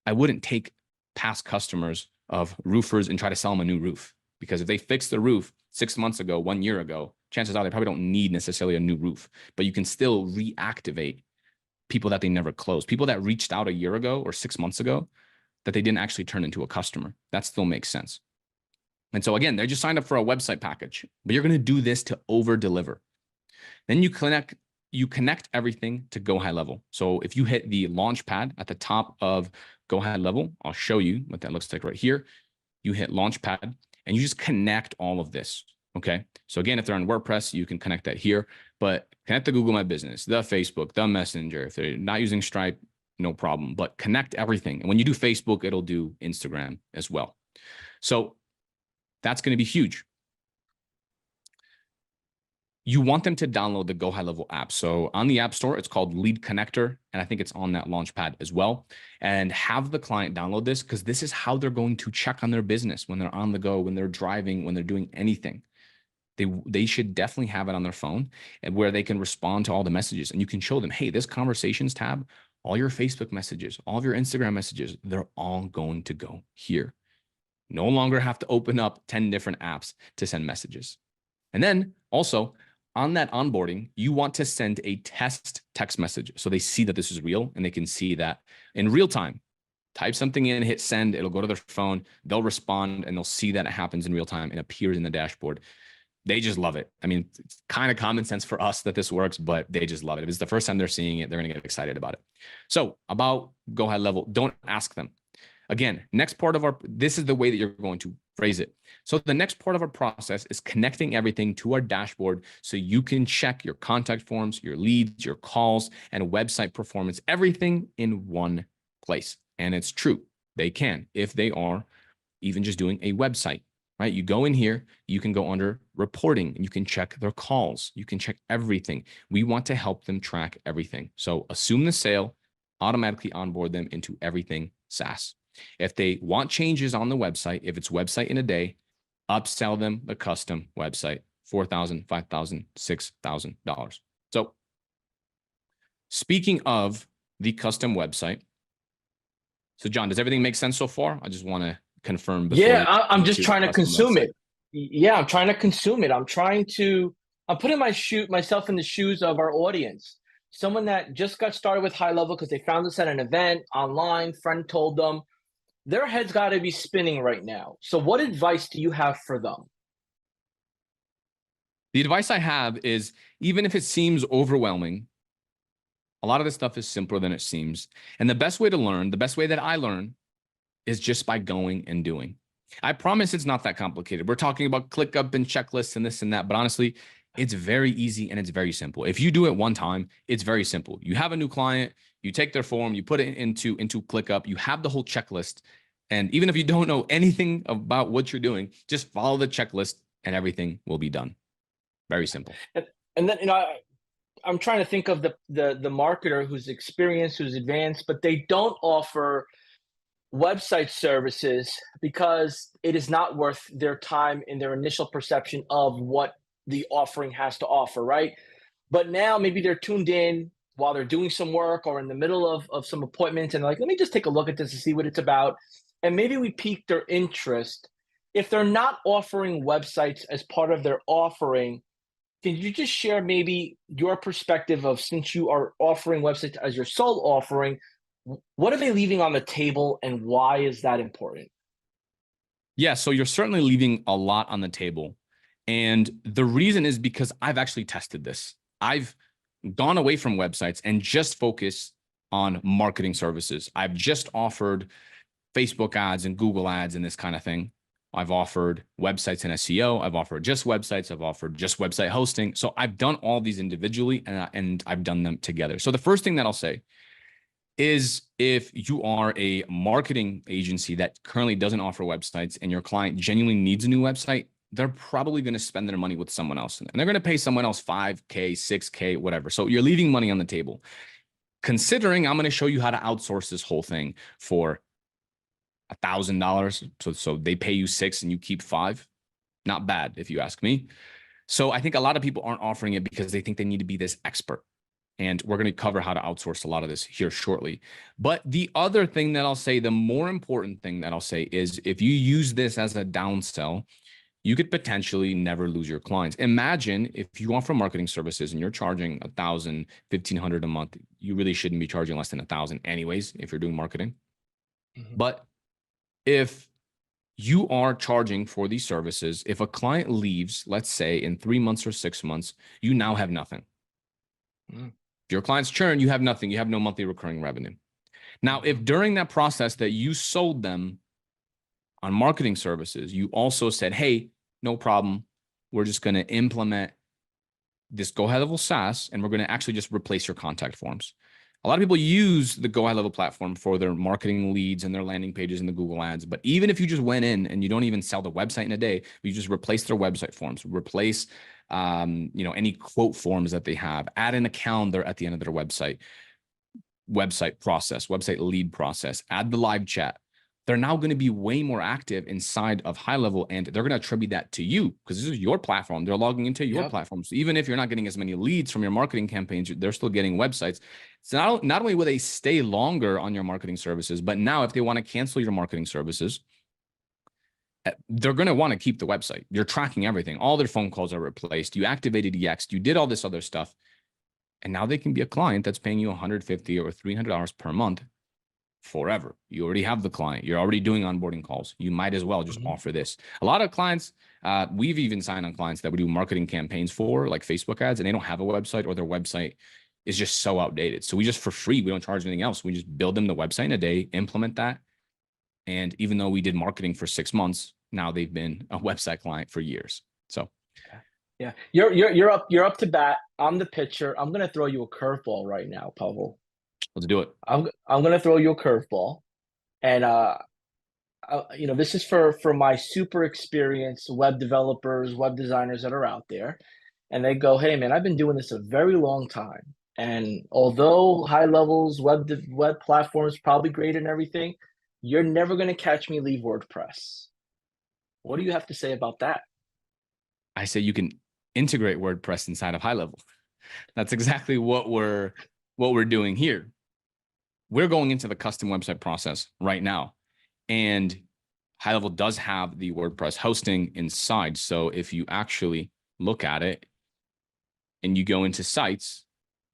I wouldn't take past customers of roofers and try to sell them a new roof, because if they fixed the roof 6 months ago, 1 year ago, chances are they probably don't need necessarily a new roof, but you can still reactivate people that they never closed, people that reached out a year ago or 6 months ago that they didn't actually turn into a customer. That still makes sense. And so again, they just signed up for a website package, but you're going to do this to over deliver. Then you connect everything to Go High Level. So if you hit the launch pad at the top of Go High Level, I'll show you what that looks like right here. You hit launch pad and you just connect all of this. Okay. So again, if they're on WordPress, you can connect that here, but connect the Google My Business, the Facebook, the Messenger. If they're not using Stripe, no problem, but connect everything. And when you do Facebook, it'll do Instagram as well. So that's going to be huge. You want them to download the Go High Level app. So on the App Store, it's called Lead Connector. And I think it's on that Launchpad as well. And have the client download this, because this is how they're going to check on their business when they're on the go, when they're driving, when they're doing anything. They should definitely have it on their phone, and where they can respond to all the messages. And you can show them, hey, this conversations tab, all your Facebook messages, all of your Instagram messages, they're all going to go here. No longer have to open up 10 different apps to send messages. And then also on that onboarding, you want to send a test text message so they see that this is real and they can see that in real time. Type something in, hit send, it'll go to their phone, they'll respond, and they'll see that it happens in real time and appears in the dashboard. They just love it. I mean, it's kind of common sense for us that this works, but they just love it. If it's the first time they're seeing it, they're going to get excited about it. So about Go High Level, don't ask them. Again, next part of this is the way that you're going to phrase it. So the next part of our process is connecting everything to our dashboard so you can check your contact forms, your leads, your calls, and website performance, everything in one place. And it's true. They can, if they are even just doing a website, right? You go in here, you can go under reporting and you can check their calls. You can check everything. We want to help them track everything. So assume the sale, automatically onboard them into everything SaaS. If they want changes on the website, if it's website in a day, upsell them the custom website, $4,000, $5,000, $6,000. So speaking of the custom website, so John, does everything make sense so far? I just want to confirm. Yeah, I'm just trying to consume it. Yeah, I'm trying to consume it. I'm putting myself in the shoes of our audience. Someone that just got started with High Level because they found us at an event online, friend told them. Their head's got to be spinning right now. So what advice do you have for them? The advice I have is, even if it seems overwhelming, a lot of this stuff is simpler than it seems. And the best way to learn, the best way that I learn, is just by going and doing. I promise it's not that complicated. We're talking about ClickUp and checklists and this and that, but honestly, it's very easy and it's very simple. If you do it one time, it's very simple. You have a new client, you take their form, you put it into ClickUp, you have the whole checklist. And even if you don't know anything about what you're doing, just follow the checklist and everything will be done. Very simple. And then, I'm trying to think of the marketer who's experienced, who's advanced, but they don't offer website services because it is not worth their time in their initial perception of what the offering has to offer, right? But now maybe they're tuned in while they're doing some work or in the middle of some appointments, and they're like, let me just take a look at this and see what it's about. And maybe we pique their interest. If they're not offering websites as part of their offering, can you just share maybe your perspective of, since you are offering websites as your sole offering, what are they leaving on the table and why is that important? Yeah, so you're certainly leaving a lot on the table. And the reason is because I've actually tested this. I've gone away from websites and just focused on marketing services. I've just offered Facebook ads and Google ads and this kind of thing. I've offered websites and SEO. I've offered just websites. I've offered just website hosting. So I've done all these individually and I've done them together. So the first thing that I'll say is, if you are a marketing agency that currently doesn't offer websites and your client genuinely needs a new website, they're probably going to spend their money with someone else. And they're going to pay someone else $5K, $6K, whatever. So you're leaving money on the table. Considering I'm going to show you how to outsource this whole thing for $1,000. So they pay you $6 and you keep $5. Not bad, if you ask me. So I think a lot of people aren't offering it because they think they need to be this expert. And we're going to cover how to outsource a lot of this here shortly. But the other thing that I'll say, the more important thing that I'll say is, if you use this as a downsell, you could potentially never lose your clients. Imagine if you offer marketing services and you're charging $1,000, $1,500 a month. You really shouldn't be charging less than $1,000 anyways, if you're doing marketing. Mm-hmm. But if you are charging for these services, if a client leaves, let's say in 3 months or 6 months, you now have nothing. Mm. If your clients churn, you have nothing. You have no monthly recurring revenue. Now, if during that process that you sold them on marketing services, you also said, hey, no problem, we're just going to implement this Go High Level SaaS, and we're going to actually just replace your contact forms. A lot of people use the Go High Level platform for their marketing leads and their landing pages and the Google ads. But even if you just went in and you don't even sell the website in a day, you just replace their website forms, replace any quote forms that they have, add in a calendar at the end of their website process, website lead process, add the live chat. They're now going to be way more active inside of High Level, and they're going to attribute that to you because this is your platform. They're logging into your platform. So even if you're not getting as many leads from your marketing campaigns, they're still getting websites. So not only will they stay longer on your marketing services, but now if they want to cancel your marketing services, they're going to want to keep the website. You're tracking everything. All their phone calls are replaced. You activated Yext. You did all this other stuff. And now they can be a client that's paying you $150 or $300 per month forever. You already have the client. You're already doing onboarding calls. You might as well just offer this. A lot of clients, we've even signed on clients that we do marketing campaigns for, like Facebook ads, and they don't have a website, or their website is just so outdated. So we just, for free, we don't charge anything else. We just build them the website in a day, implement that. And even though we did marketing for 6 months, now they've been a website client for years. So yeah, you're up to bat. I'm the pitcher. I'm going to throw you a curveball right now, Pavel. Let's do it. I'm going to throw you a curveball, and this is for my super experienced web developers, web designers that are out there, and they go, "Hey, man, I've been doing this a very long time, and although High Level's web platform is probably great and everything, you're never going to catch me leave WordPress." What do you have to say about that? I say you can integrate WordPress inside of High Level. That's exactly what we're doing here. We're going into the custom website process right now, and High Level does have the WordPress hosting inside. So if you actually look at it and you go into sites,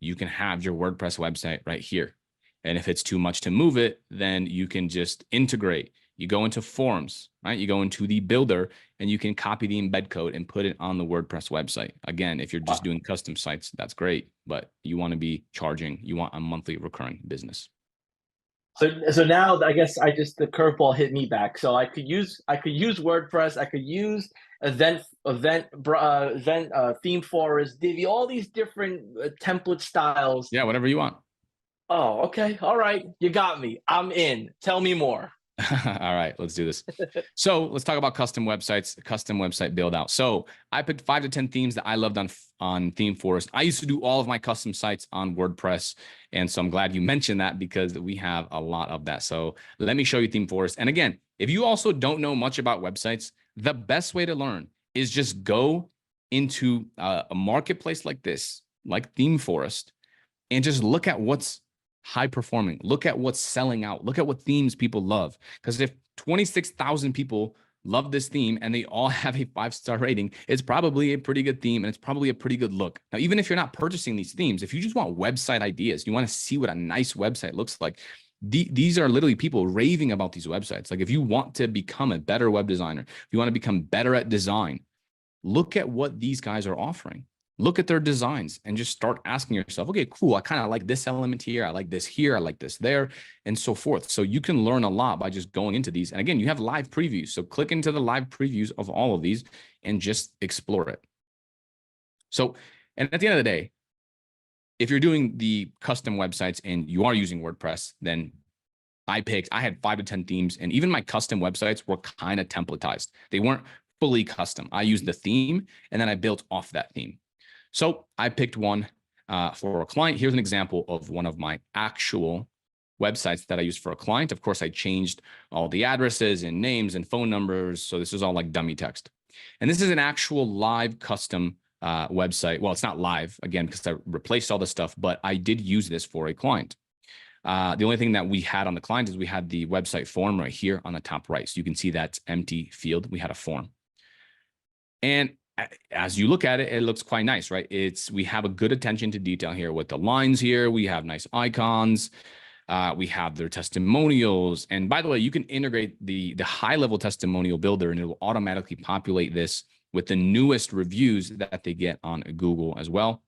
you can have your WordPress website right here. And if it's too much to move it, then you can just integrate You go into forms, right? You go into the builder and you can copy the embed code and put it on the WordPress website. Again, if you're just doing custom sites, that's great, but you want to be charging, you want a monthly recurring business. So now I guess the curveball hit me back. So I could use WordPress, I could use theme forest, Divi, all these different template styles. Yeah, whatever you want. Oh, okay. All right. You got me. I'm in. Tell me more. All right, let's do this. So let's talk about custom websites, custom website build out. So I picked 5 to 10 themes that I loved on Theme Forest. I used to do all of my custom sites on WordPress. And so I'm glad you mentioned that because we have a lot of that. So let me show you Theme Forest. And again, if you also don't know much about websites, the best way to learn is just go into a marketplace like this, like Theme Forest, and just look at what's high performing. Look at what's selling out. Look at what themes people love. Because if 26,000 people love this theme and they all have a 5-star rating, it's probably a pretty good theme and it's probably a pretty good look. Now, even if you're not purchasing these themes, if you just want website ideas, you want to see what a nice website looks like, these are literally people raving about these websites. Like if you want to become a better web designer, if you want to become better at design, look at what these guys are offering. Look at their designs and just start asking yourself, okay, cool. I kind of like this element here. I like this here. I like this there, and so forth. So you can learn a lot by just going into these. And again, you have live previews. So click into the live previews of all of these and just explore it. So, and at the end of the day, if you're doing the custom websites and you are using WordPress, then I had 5 to 10 themes, and even my custom websites were kind of templatized. They weren't fully custom. I used the theme and then I built off that theme. So I picked one for a client. Here's an example of one of my actual websites that I used for a client. Of course, I changed all the addresses and names and phone numbers. So this is all like dummy text. And this is an actual live custom website. Well, it's not live, again, because I replaced all the stuff, but I did use this for a client. The only thing that we had on the client is we had the website form right here on the top right. So you can see that empty field. We had a form. And as you look at it, it looks quite nice, right? We have a good attention to detail here with the lines here. We have nice icons. We have their testimonials. And by the way, you can integrate the high-level testimonial builder, and it will automatically populate this with the newest reviews that they get on Google as well.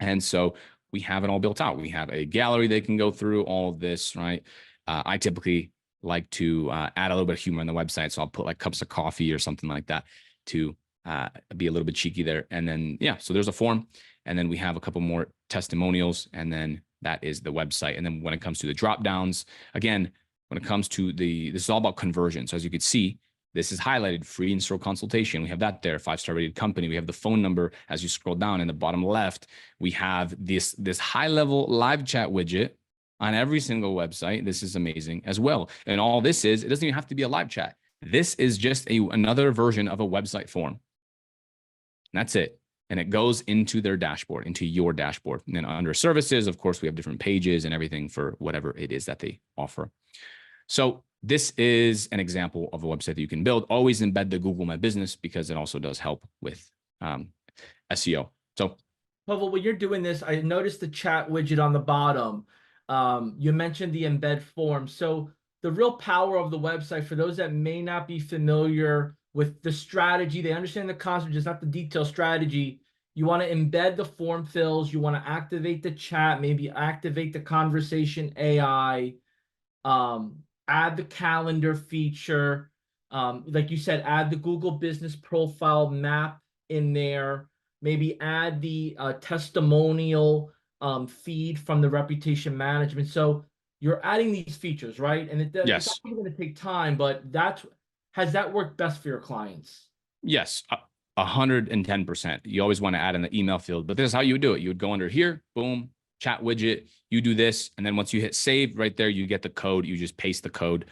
And so we have it all built out. We have a gallery they can go through all of this, right? I typically like to add a little bit of humor on the website. So I'll put like cups of coffee or something like that to be a little bit cheeky there. And then, yeah, so there's a form, and then we have a couple more testimonials, and then that is the website. And then when it comes to the drop downs, again, when it comes to this is all about conversion. So as you can see, this is highlighted, free in-store consultation. We have that there, 5-star rated company. We have the phone number. As you scroll down in the bottom left, we have this high-level live chat widget on every single website. This is amazing as well. And all this is, it doesn't even have to be a live chat. This is just another version of a website form. And that's it. And it goes into their dashboard, into your dashboard. And then under services, of course, we have different pages and everything for whatever it is that they offer. So this is an example of a website that you can build. Always embed the Google My Business because it also does help with SEO. So, Pavel, when you're doing this, I noticed the chat widget on the bottom. You mentioned the embed form. So the real power of the website, for those that may not be familiar with the strategy, they understand the concept, just not the detailed strategy. You want to embed the form fills. You want to activate the chat, maybe activate the conversation AI, add the calendar feature. Like you said, add the Google Business Profile map in there. Maybe add the testimonial feed from the reputation management. So you're adding these features, right? And yes. it's going to take time, but has that worked best for your clients? Yes, 110%. You always want to add in the email field, but this is how you would do it. You would go under here, boom, chat widget, you do this. And then once you hit save right there, you get the code, you just paste the code,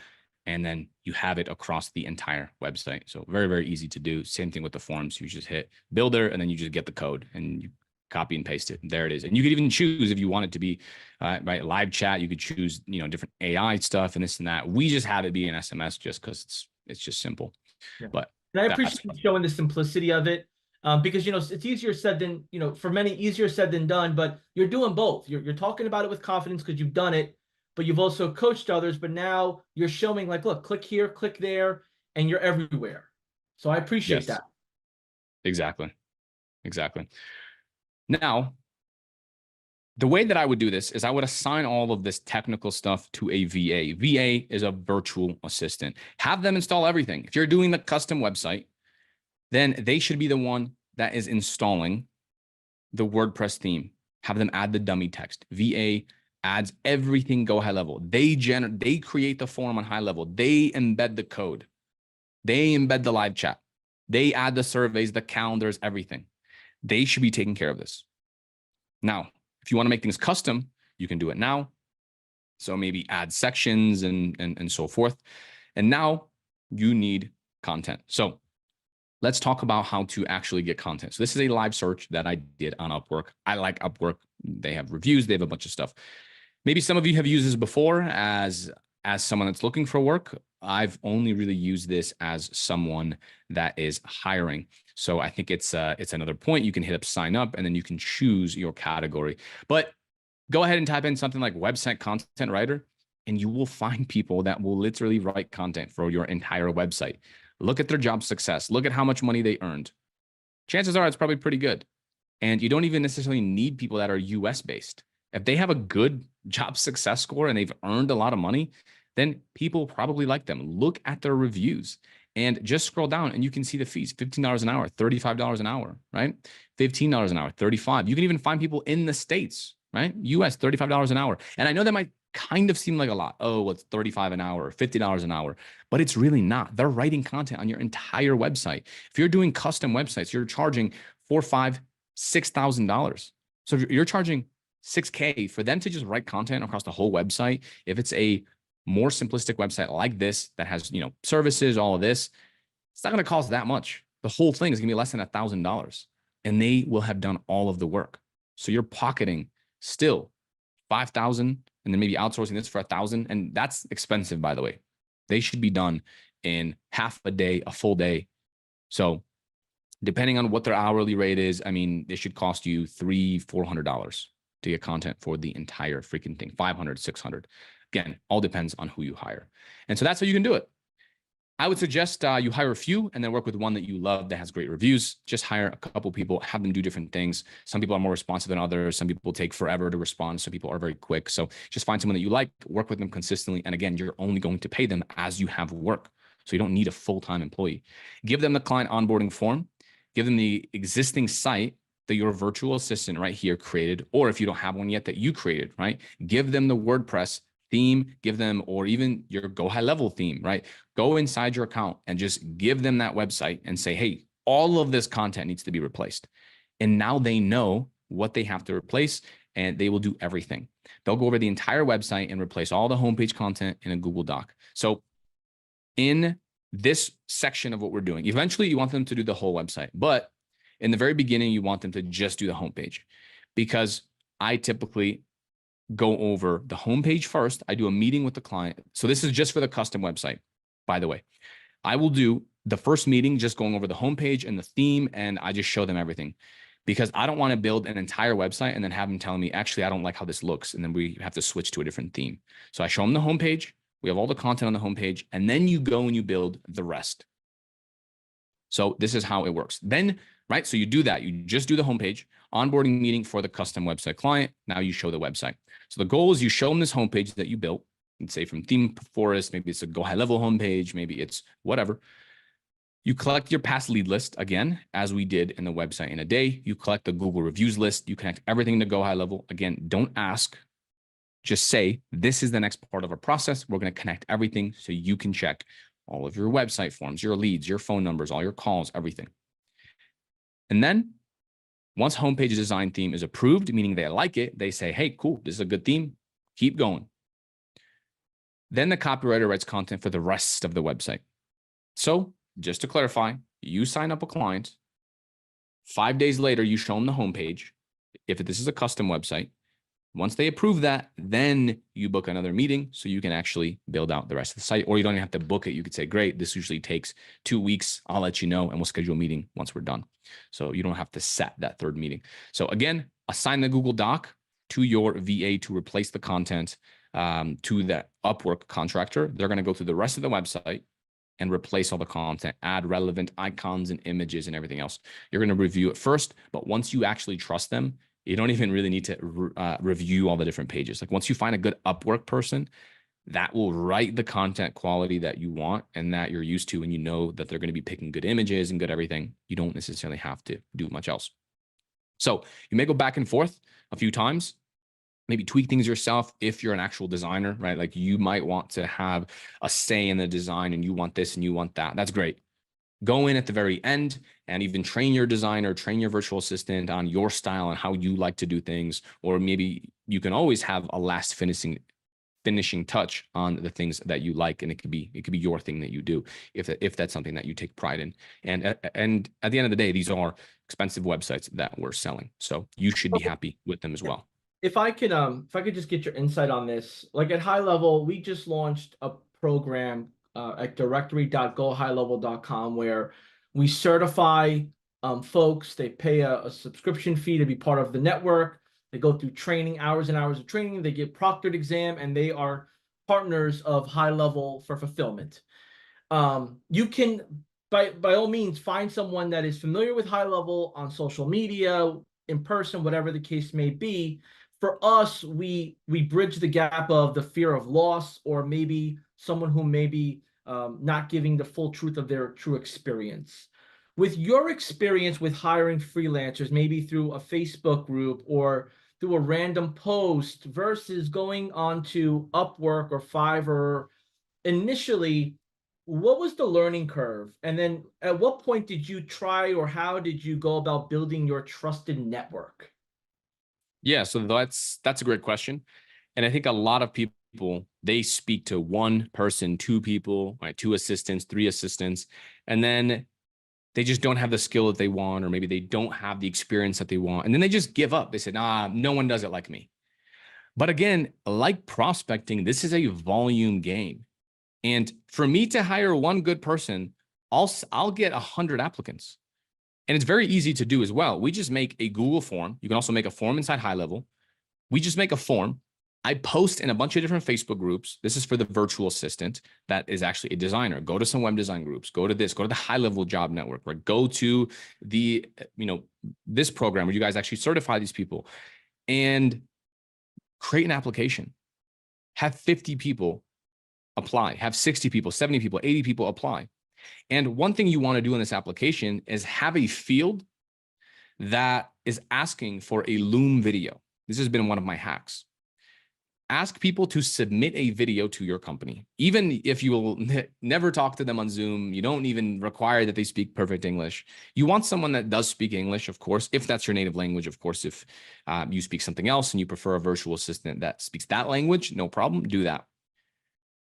and then you have it across the entire website. So very, very easy to do. Same thing with the forms. You just hit builder and then you just get the code and you copy and paste it. And there it is. And you could even choose if you want it to be right, live chat. You could choose, different AI stuff and this and that. We just have it be an SMS just because it's just simple. Yeah. But and I appreciate you showing the simplicity of it. Because it's easier said than for many easier said than done, but you're doing both. You're talking about it with confidence because you've done it, but you've also coached others, but now you're showing like, look, click here, click there, and you're everywhere. So I appreciate Yes, that. exactly. Exactly. Now, the way that I would do this is I would assign all of this technical stuff to a VA. VA is a virtual assistant. Have them install everything. If you're doing the custom website, then they should be the one that is installing the WordPress theme. Have them add the dummy text. VA adds everything go high level. They create the form on high level. They embed the code. They embed the live chat. They add the surveys, the calendars, everything. They should be taking care of this. Now, if you want to make things custom, you can do it now. So maybe add sections and so forth. And now you need content. So let's talk about how to actually get content. So this is a live search that I did on Upwork. I like Upwork. They have reviews. They have a bunch of stuff. Maybe some of you have used this before as someone that's looking for work. I've only really used this as someone that is hiring. So I think it's another point. You can hit up sign up and then you can choose your category. But go ahead and type in something like website content writer, and you will find people that will literally write content for your entire website. Look at their job success. Look at how much money they earned. Chances are it's probably pretty good. And you don't even necessarily need people that are US based. If they have a good job success score and they've earned a lot of money, then people probably like them. Look at their reviews and just scroll down and you can see the fees. $15 an hour, $35 an hour, right? $15 an hour, $35. You can even find people in the States, right? US, $35 an hour. And I know that might kind of seem like a lot. Oh, well, it's $35 an hour or $50 an hour, but it's really not. They're writing content on your entire website. If you're doing custom websites, you're charging $4,000, $5,000, $6,000. So if you're charging $6K for them to just write content across the whole website. If it's a more simplistic website like this that has, services, all of this, it's not going to cost that much. The whole thing is going to be less than $1,000 and they will have done all of the work. So you're pocketing still 5,000 and then maybe outsourcing this for 1,000. And that's expensive, by the way. They should be done in half a day, a full day. So depending on what their hourly rate is, I mean, they should cost you $300, $400 to get content for the entire freaking thing. 500, 600. Again, all depends on who you hire. And so that's how you can do it. I would suggest you hire a few and then work with one that you love that has great reviews. Just hire a couple people, have them do different things. Some people are more responsive than others. Some people take forever to respond. Some people are very quick. So just find someone that you like, work with them consistently. And again, you're only going to pay them as you have work. So you don't need a full-time employee. Give them the client onboarding form. Give them the existing site that your virtual assistant right here created, or if you don't have one yet that you created, right? Give them the WordPress theme, give them, or even your go high level theme, right? Go inside your account and just give them that website and say, hey, all of this content needs to be replaced. And now they know what they have to replace and they will do everything. They'll go over the entire website and replace all the homepage content in a Google Doc. So in this section of what we're doing, eventually you want them to do the whole website, but in the very beginning, you want them to just do the homepage because I typically go over the homepage first. I do a meeting with the client. So this is just for the custom website, by the way. I will do the first meeting just going over the homepage and the theme, and I just show them everything because I don't want to build an entire website and then have them telling me, actually, I don't like how this looks. And then we have to switch to a different theme. So I show them the homepage. We have all the content on the homepage, and then you go and you build the rest. So this is how it works. Then, right? So you do that. You just do the homepage, onboarding meeting for the custom website client. Now you show the website. So the goal is you show them this homepage that you built, let's say from Theme Forest, maybe it's a go high level homepage, maybe it's whatever. You collect your past lead list again, as we did in the website in a day. You collect the Google reviews list. You connect everything to go high level. Again, don't ask. Just say, this is the next part of our process. We're going to connect everything so you can check all of your website forms, your leads, your phone numbers, all your calls, everything. And then once homepage design theme is approved, meaning they like it, they say, hey, cool, this is a good theme. Keep going. Then the copywriter writes content for the rest of the website. So just to clarify, you sign up a client. 5 days later, you show them the homepage. If this is a custom website, once they approve that, then you book another meeting so you can actually build out the rest of the site, or you don't even have to book it. You could say, great, this usually takes 2 weeks. I'll let you know and we'll schedule a meeting once we're done. So you don't have to set that third meeting. So again, assign the Google Doc to your VA to replace the content. to that Upwork contractor, they're going to go through the rest of the website and replace all the content, add relevant icons and images and everything else. You're going to review it first, but once you actually trust them, you don't even really need to review all the different pages. Like once you find a good Upwork person, that will write the content quality that you want and that you're used to, and you know that they're going to be picking good images and good everything. You don't necessarily have to do much else. So you may go back and forth a few times, maybe tweak things yourself if you're an actual designer, right? Like you might want to have a say in the design and you want this and you want that. That's great. Go in at the very end and even train your designer, train your virtual assistant on your style and how you like to do things. Or maybe you can always have a last finishing touch on the things that you like, and it could be your thing that you do if that's something that you take pride in. And at the end of the day, these are expensive websites that we're selling, so you should be happy with them as well. If I could just get your insight on this, like at High Level, we just launched a program at directory.gohighlevel.com where we certify folks. They pay a subscription fee to be part of the network. They go through training, hours and hours of training. They get proctored exam, and they are partners of High Level for fulfillment. You can, by all means, find someone that is familiar with High Level on social media, in person, whatever the case may be. For us, we bridge the gap of the fear of loss, or maybe someone who may be not giving the full truth of their true experience. With your experience with hiring freelancers, maybe through a Facebook group or through a random post versus going on to Upwork or Fiverr, initially, what was the learning curve? And then at what point did you try, or how did you go about building your trusted network? Yeah, so that's a great question. And I think a lot of people, they speak to one person, two people, right, two assistants, three assistants, and then they just don't have the skill that they want, or maybe they don't have the experience that they want. And then they just give up. They say, nah, no one does it like me. But again, like prospecting, this is a volume game. And for me to hire one good person, I'll get 100 applicants. And it's very easy to do as well. We just make a Google form. You can also make a form inside High Level. We just make a form. I post in a bunch of different Facebook groups. This is for the virtual assistant that is actually a designer. Go to some web design groups. Go to the High Level Job Network, right? Go to the, this program where you guys actually certify these people and create an application. Have 50 people apply. Have 60 people, 70 people, 80 people apply. And one thing you want to do in this application is have a field that is asking for a Loom video. This has been one of my hacks. Ask people to submit a video to your company. Even if you will never talk to them on Zoom, you don't even require that they speak perfect English. You want someone that does speak English, of course, if that's your native language. Of course, if you speak something else and you prefer a virtual assistant that speaks that language, no problem, do that.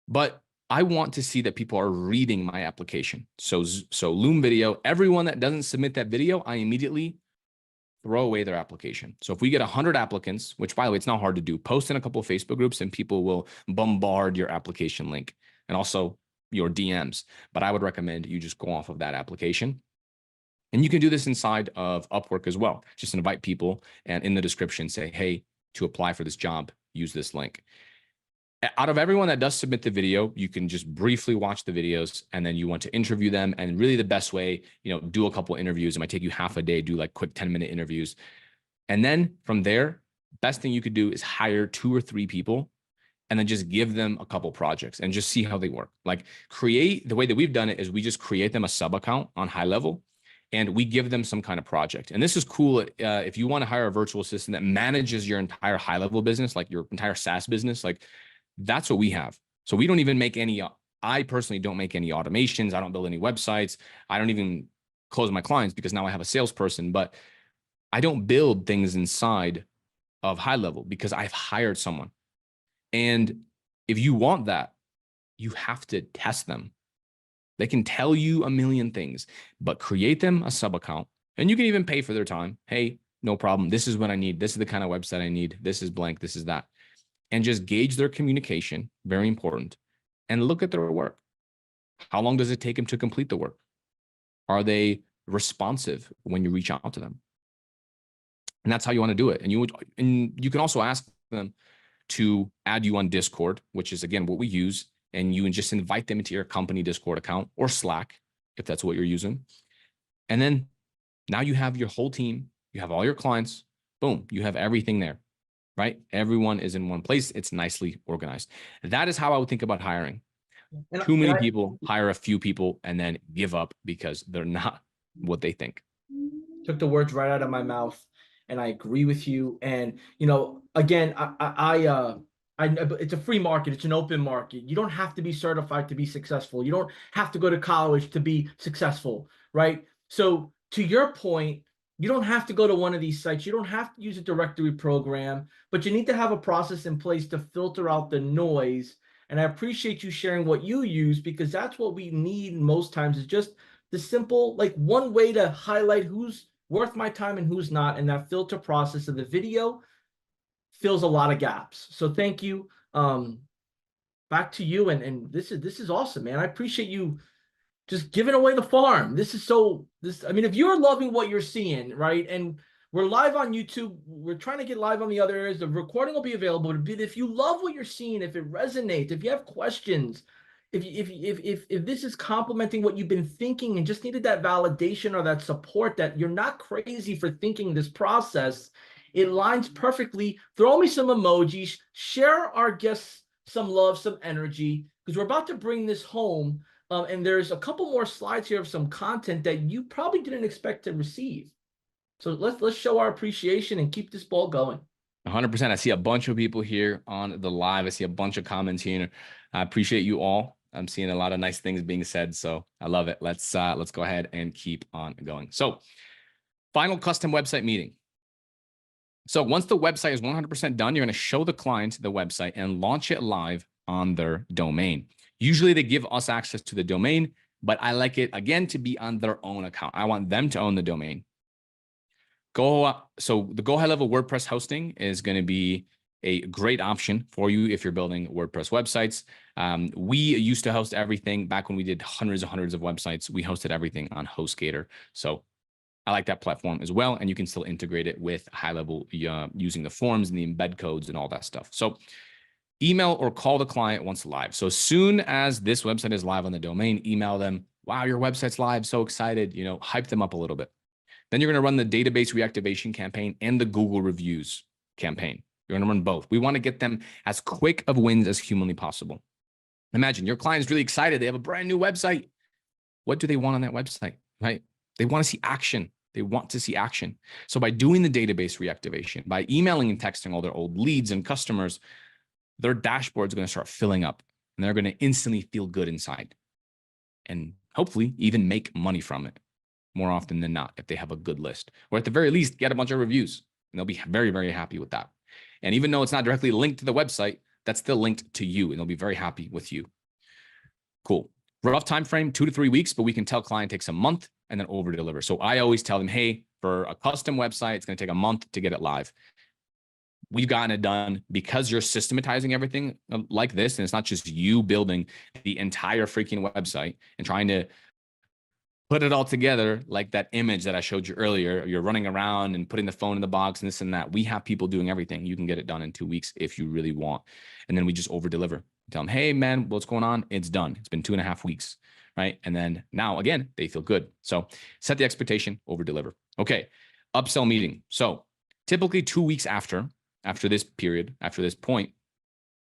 But I want to see that people are reading my application. So Loom video, everyone that doesn't submit that video, I immediately throw away their application. So if we get 100 applicants, which by the way, it's not hard to do, post in a couple of Facebook groups and people will bombard your application link and also your DMs. But I would recommend you just go off of that application. And you can do this inside of Upwork as well. Just invite people and in the description say, hey, to apply for this job, use this link. Out of everyone that does submit the video, you can just briefly watch the videos and then you want to interview them. And really the best way, do a couple of interviews. It might take you half a day, do like quick 10-minute interviews. And then from there, best thing you could do is hire 2 or 3 people and then just give them a couple projects and just see how they work. Like the way that we've done it is we just create them a sub account on High Level and we give them some kind of project. And this is cool. If you want to hire a virtual assistant that manages your entire High Level business, like your entire SaaS business, like that's what we have. So we don't even make I personally don't make any automations. I don't build any websites. I don't even close my clients because now I have a salesperson, but I don't build things inside of High Level because I've hired someone. And if you want that, you have to test them. They can tell you a million things, but create them a sub account and you can even pay for their time. Hey, no problem. This is what I need. This is the kind of website I need. This is blank. This is that. And just gauge their communication, very important, and look at their work. How long does it take them to complete the work? Are they responsive when you reach out to them? And that's how you want to do it. And you can also ask them, to add you on Discord, which is, again, what we use. And you just invite them into your company Discord account or Slack, if that's what you're using. And then now you have your whole team. You have all your clients. Boom, you have everything there, right? Everyone is in one place. It's nicely organized. That is how I would think about hiring. Too many people hire a few people and then give up because they're not what they think. Took the words right out of my mouth, and I agree with you. And again, it's a free market. It's an open market. You don't have to be certified to be successful. You don't have to go to college to be successful, right? So to your point, you don't have to go to one of these sites. You don't have to use a directory program, but you need to have a process in place to filter out the noise. And I appreciate you sharing what you use, because that's what we need most times, is just the simple, like, one way to highlight who's worth my time and who's not. And that filter process of the video fills a lot of gaps. So thank you. Back to you. And this is awesome, man. I appreciate you just giving away the farm. I mean, if you're loving what you're seeing, right? And we're live on YouTube. We're trying to get live on the other areas. The recording will be available. But if you love what you're seeing, if it resonates, if you have questions, if this is complementing what you've been thinking and just needed that validation or that support, that you're not crazy for thinking this process, it lines perfectly. Throw me some emojis, share our guests some love, some energy, because we're about to bring this home. And there's a couple more slides here of some content that you probably didn't expect to receive. So let's show our appreciation and keep this ball going. 100%. I see a bunch of people here on the live. I see a bunch of comments here. I appreciate you all. I'm seeing a lot of nice things being said, so I love it. Let's go ahead and keep on going. So, final custom website meeting. So once the website is 100% done, you're going to show the client the website and launch it live on their domain. Usually they give us access to the domain, but I like it, again, to be on their own account. I want them to own the domain. So the Go High Level WordPress hosting is going to be a great option for you if you're building WordPress websites. We used to host everything back when we did hundreds and hundreds of websites. We hosted everything on HostGator. So I like that platform as well. And you can still integrate it with High Level using the forms and the embed codes and all that stuff. So email or call the client once live. So as soon as this website is live on the domain, email them. Wow, your website's live. So excited. Hype them up a little bit. Then you're going to run the database reactivation campaign and the Google reviews campaign. You're going to run both. We want to get them as quick of wins as humanly possible. Imagine your client is really excited. They have a brand new website. What do they want on that website, right? They want to see action. They want to see action. So by doing the database reactivation, by emailing and texting all their old leads and customers, their dashboard is going to start filling up, and they're going to instantly feel good inside and hopefully even make money from it more often than not if they have a good list, or at the very least get a bunch of reviews, and they'll be very, very happy with that. And even though it's not directly linked to the website, that's still linked to you, and they'll be very happy with you. Cool. Rough time frame, 2 to 3 weeks, but we can tell client takes a month and then over deliver. So I always tell them, hey, for a custom website, it's going to take a month to get it live. We've gotten it done because you're systematizing everything like this. And it's not just you building the entire freaking website and trying to put it all together like that image that I showed you earlier. You're running around and putting the phone in the box and this and that. We have people doing everything. You can get it done in 2 weeks if you really want. And then we just over deliver. Tell them, hey, man, what's going on? It's done. It's been 2.5 weeks, right? And then now, again, they feel good. So set the expectation, over deliver. Okay, upsell meeting. So typically 2 weeks after this period, after this point,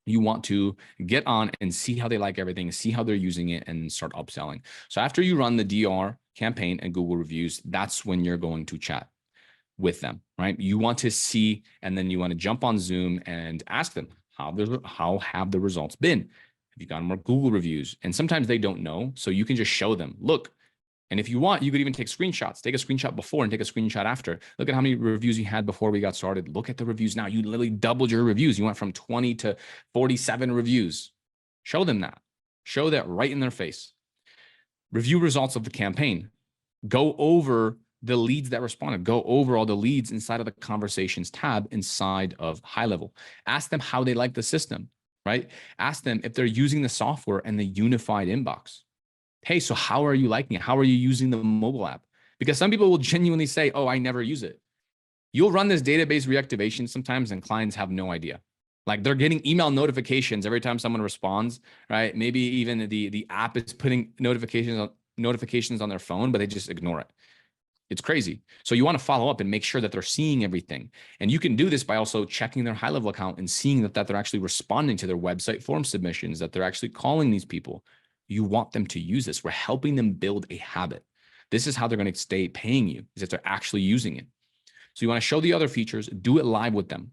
you want to get on and see how they like everything, see how they're using it, and start upselling. So after you run the DR campaign and Google reviews, that's when you're going to chat with them, right? You want to see, and then you want to jump on Zoom and ask them, how have the results been? Have you gotten more Google reviews? And sometimes they don't know, so you can just show them, look. And if you want, you could even take screenshots. Take a screenshot before and take a screenshot after. Look at how many reviews you had before we got started. Look at the reviews now. You literally doubled your reviews. You went from 20 to 47 reviews. Show them that. Show that right in their face. Review results of the campaign. Go over the leads that responded. Go over all the leads inside of the conversations tab inside of High Level. Ask them how they like the system, right? Ask them if they're using the software and the unified inbox. Hey, so how are you liking it? How are you using the mobile app? Because some people will genuinely say, oh, I never use it. You'll run this database reactivation sometimes and clients have no idea. Like they're getting email notifications every time someone responds, right? Maybe even the app is putting notifications on their phone, but they just ignore it. It's crazy. So you want to follow up and make sure that they're seeing everything. And you can do this by also checking their high level account and seeing that they're actually responding to their website form submissions, that they're actually calling these people. You want them to use this. We're helping them build a habit. This is how they're going to stay paying you, is if they're actually using it. So you want to show the other features, do it live with them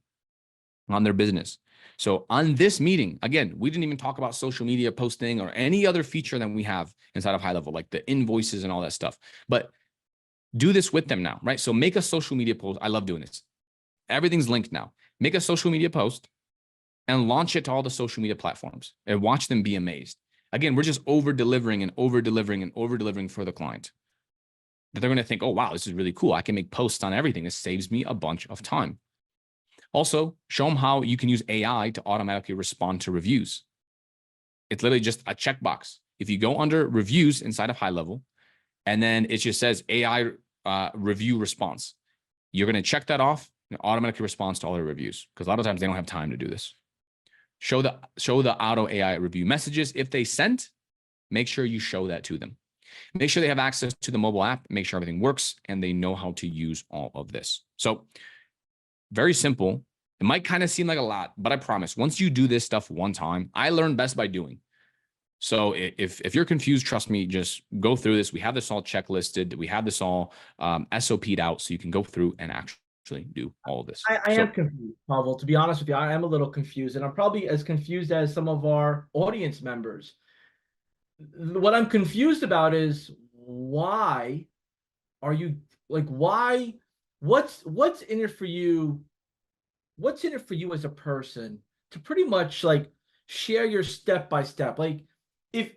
on their business. So on this meeting, again, we didn't even talk about social media posting or any other feature that we have inside of high level, like the invoices and all that stuff. But do this with them now, right? So make a social media post. I love doing this. Everything's linked now. Make a social media post and launch it to all the social media platforms and watch them be amazed. Again, we're just over delivering and over delivering and over delivering for the client. That they're going to think, oh, wow, this is really cool. I can make posts on everything. This saves me a bunch of time. Also, show them how you can use AI to automatically respond to reviews. It's literally just a checkbox. If you go under reviews inside of high level, and then it just says AI review response, you're going to check that off and it automatically responds to all the reviews, because a lot of times they don't have time to do this. Show the auto AI review messages. If they sent, make sure you show that to them. Make sure they have access to the mobile app, make sure everything works, and they know how to use all of this. So very simple. It might kind of seem like a lot, but I promise, once you do this stuff one time, I learn best by doing. So if you're confused, trust me, just go through this. We have this all checklisted. We have this all SOP'd out, so you can go through and actually do all of this. I am confused, Pavel. To be honest with you, I am a little confused, and I'm probably as confused as some of our audience members. What I'm confused about is why are you like, why, what's in it for you? What's in it for you as a person to pretty much like share your step by step? Like, if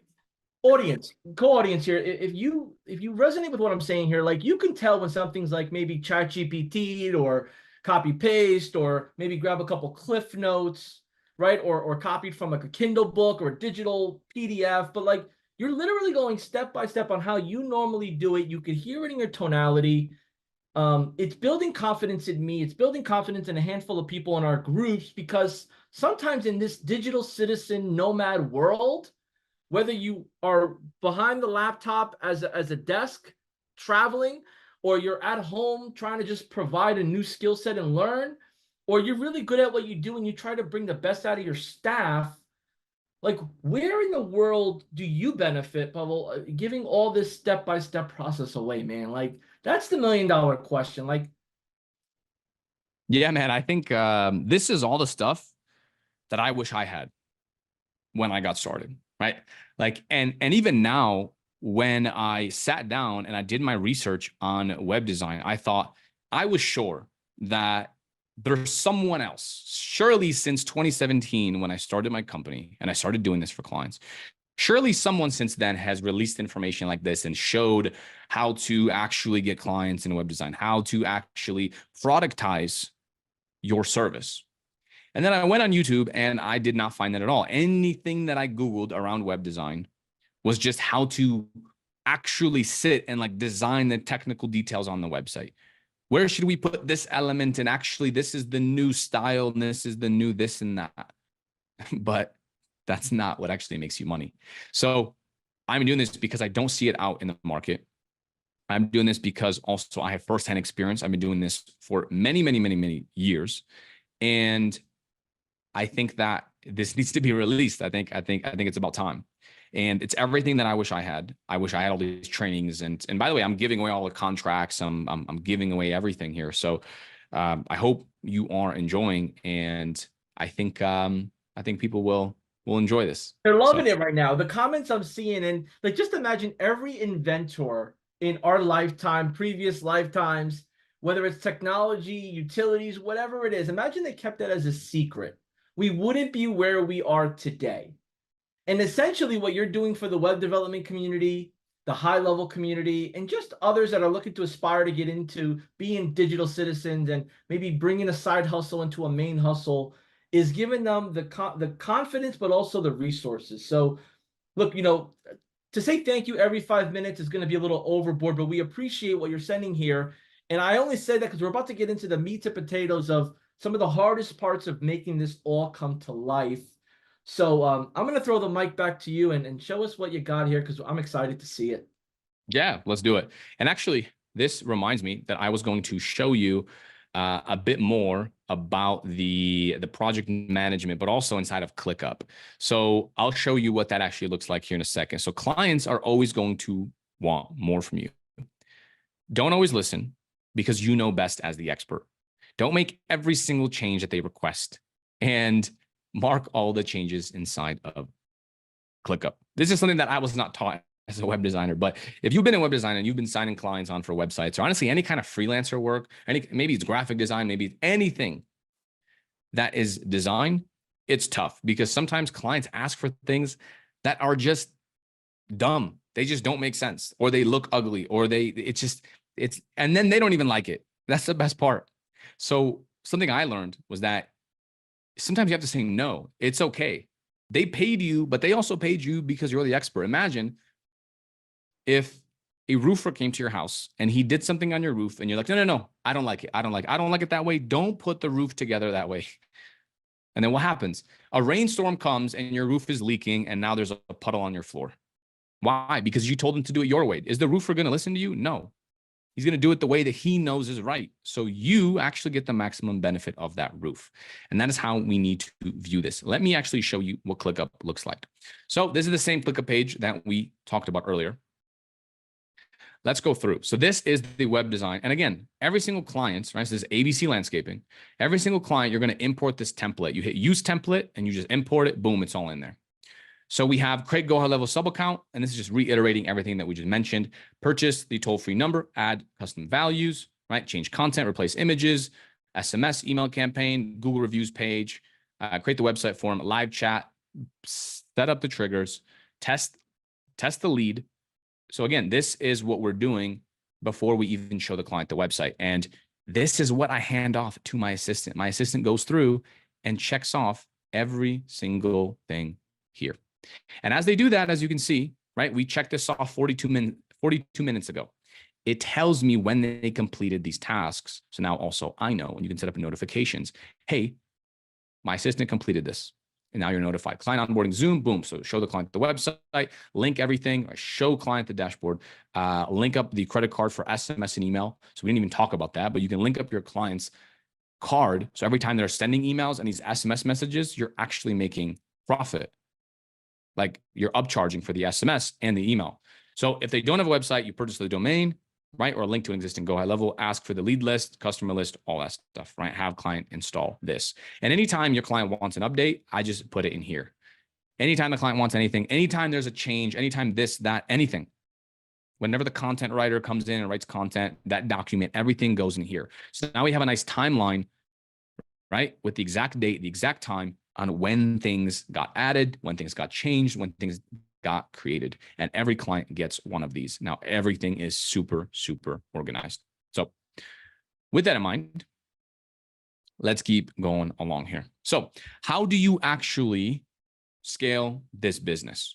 co-audience here, if you resonate with what I'm saying here, like, you can tell when something's like maybe chat GPT or copy paste, or maybe grab a couple cliff notes, right? Or copied from like a Kindle book or a digital PDF, but like, you're literally going step by step on how you normally do it. You could hear it in your tonality. It's building confidence in me. It's building confidence in a handful of people in our groups, because sometimes in this digital citizen nomad world, whether you are behind the laptop as a desk traveling, or you're at home trying to just provide a new skill set and learn, or you're really good at what you do and you try to bring the best out of your staff, like, where in the world do you benefit, Pavel, giving all this step-by-step process away, man? Like, that's the $1,000,000 question. Like, Yeah, man, I think this is all the stuff that I wish I had when I got started, right? Like, and even now, when I sat down and I did my research on web design, I thought, I was sure that there's someone else, surely since 2017, when I started my company and I started doing this for clients, surely someone since then has released information like this and showed how to actually get clients in web design, how to actually productize your service. And then I went on YouTube and I did not find that at all. Anything that I Googled around web design was just how to actually sit and like design the technical details on the website. Where should we put this element? And actually, this is the new style, and this is the new this and that. But that's not what actually makes you money. So I'm doing this because I don't see it out in the market. I'm doing this because also I have firsthand experience. I've been doing this for many, many, many, many years. And I think that this needs to be released. I think it's about time. And it's everything that I wish I had. I wish I had all these trainings. And by the way, I'm giving away all the contracts. I'm giving away everything here. So I hope you are enjoying. And I think people will enjoy this. they're loving it right now. The comments I'm seeing, and like, just imagine every inventor in our lifetime, previous lifetimes, whether it's technology, utilities, whatever it is, imagine they kept that as a secret. We wouldn't be where we are today. And essentially what you're doing for the web development community, the high level community, and just others that are looking to aspire to get into being digital citizens and maybe bringing a side hustle into a main hustle, is giving them the confidence, but also the resources. So look, to say thank you every 5 minutes is going to be a little overboard, but we appreciate what you're sending here. And I only say that because we're about to get into the meat and potatoes of some of the hardest parts of making this all come to life. So I'm going to throw the mic back to you and show us what you got here, because I'm excited to see it. Yeah, let's do it. And actually, this reminds me that I was going to show you a bit more about the project management, but also inside of ClickUp. So I'll show you what that actually looks like here in a second. So clients are always going to want more from you. Don't always listen, because you know best as the expert. Don't make every single change that they request, and mark all the changes inside of ClickUp. This is something that I was not taught as a web designer, but if you've been in web design and you've been signing clients on for websites, or honestly any kind of freelancer work, maybe it's graphic design, maybe it's anything that is design, it's tough, because sometimes clients ask for things that are just dumb. They just don't make sense, or they look ugly, or and then they don't even like it. That's the best part. So something I learned was that sometimes you have to say no. It's okay. They paid you, but they also paid you because you're the expert. Imagine if a roofer came to your house and he did something on your roof, and you're like, no, I don't like it. I don't like it that way. Don't put the roof together that way. And then what happens? A rainstorm comes and your roof is leaking, and now there's a puddle on your floor. Why? Because you told him to do it your way. Is the roofer going to listen to you? No. He's going to do it the way that he knows is right. So you actually get the maximum benefit of that roof. And that is how we need to view this. Let me actually show you what ClickUp looks like. So this is the same ClickUp page that we talked about earlier. Let's go through. So this is the web design. And again, every single client, right? So this is ABC landscaping. Every single client, you're going to import this template. You hit use template and you just import it. Boom, it's all in there. So we have create go high level sub account, and this is just reiterating everything that we just mentioned. Purchase the toll-free number, add custom values, right? Change content, replace images, SMS, email campaign, Google reviews page, create the website form, live chat, set up the triggers, test the lead. So again, this is what we're doing before we even show the client the website. And this is what I hand off to my assistant. My assistant goes through and checks off every single thing here. And as they do that, as you can see, right, we checked this off 42 minutes ago. It tells me when they completed these tasks. So now also I know, and you can set up notifications. Hey, my assistant completed this. And now you're notified. Client onboarding Zoom, boom. So show the client the website, link everything, show client the dashboard, link up the credit card for SMS and email. So we didn't even talk about that, but you can link up your client's card. So every time they're sending emails and these SMS messages, you're actually making profit. Like you're upcharging for the SMS and the email. So if they don't have a website, you purchase the domain, right? Or a link to an existing go high level, ask for the lead list, customer list, all that stuff, right? Have client install this. And anytime your client wants an update, I just put it in here. Anytime the client wants anything, anytime there's a change, anytime this, that, anything. Whenever the content writer comes in and writes content, that document, everything goes in here. So now we have a nice timeline, right? With the exact date, the exact time on when things got added, when things got changed, when things got created. And every client gets one of these. Now, everything is super, super organized. So with that in mind, let's keep going along here. So how do you actually scale this business?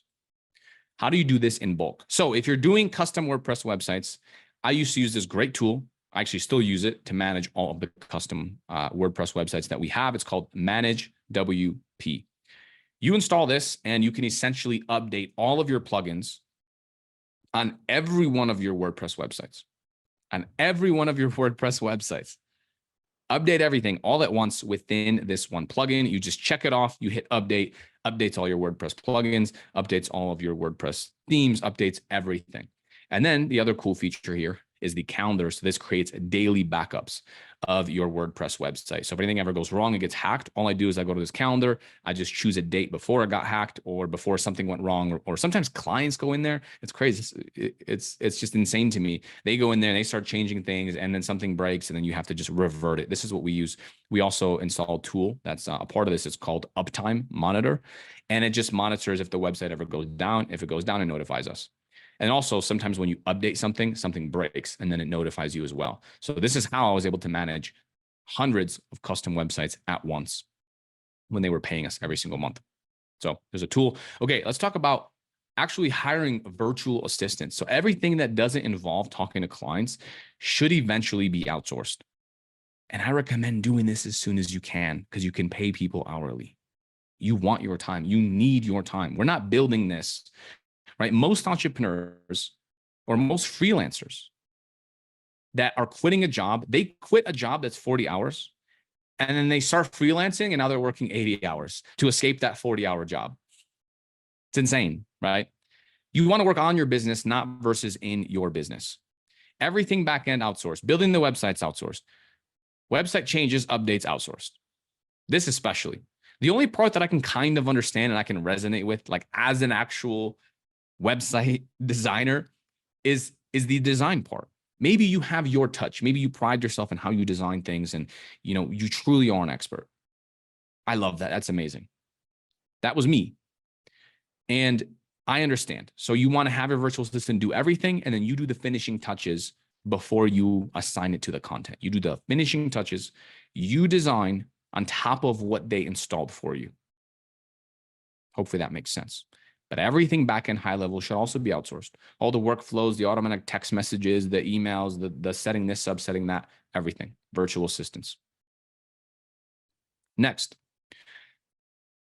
How do you do this in bulk? So if you're doing custom WordPress websites, I used to use this great tool. I actually still use it to manage all of the custom WordPress websites that we have. It's called Manage WP. You install this and you can essentially update all of your plugins on every one of your WordPress websites. On every one of your WordPress websites. Update everything all at once within this one plugin. You just check it off. You hit update, updates all your WordPress plugins, updates all of your WordPress themes, updates everything. And then the other cool feature here is the calendar. So this creates daily backups of your WordPress website. So if anything ever goes wrong, it gets hacked, all I do is I go to this calendar, I just choose a date before it got hacked or before something went wrong, or sometimes clients go in there. It's crazy. It's just insane to me. They go in there and they start changing things and then something breaks and then you have to just revert it. This is what we use. We also install a tool that's a part of this. It's called Uptime Monitor. And it just monitors if the website ever goes down. If it goes down, it notifies us. And also sometimes when you update something, something breaks and then it notifies you as well. So this is how I was able to manage hundreds of custom websites at once when they were paying us every single month. So there's a tool. Okay, let's talk about actually hiring virtual assistants. So everything that doesn't involve talking to clients should eventually be outsourced. And I recommend doing this as soon as you can because you can pay people hourly. You want your time. You need your time. We're not building this, right? Most entrepreneurs or most freelancers that are quitting a job, they quit a job that's 40 hours and then they start freelancing and now they're working 80 hours to escape that 40-hour job. It's insane, right? You want to work on your business, not versus in your business. Everything back-end outsourced. Building the website's outsourced. Website changes, updates outsourced. This especially. The only part that I can kind of understand and I can resonate with, like as an actual website designer, is the design part. Maybe you have your touch. Maybe you pride yourself in how you design things and you truly are an expert. I love that. That's amazing. That was me. And I understand. So you want to have your virtual assistant do everything, and then you do the finishing touches before you assign it to the content. You do the finishing touches, you design on top of what they installed for you. Hopefully that makes sense. But everything back-end high level should also be outsourced. All the workflows, the automatic text messages, the emails, the setting this up, setting that, everything, virtual assistants. Next,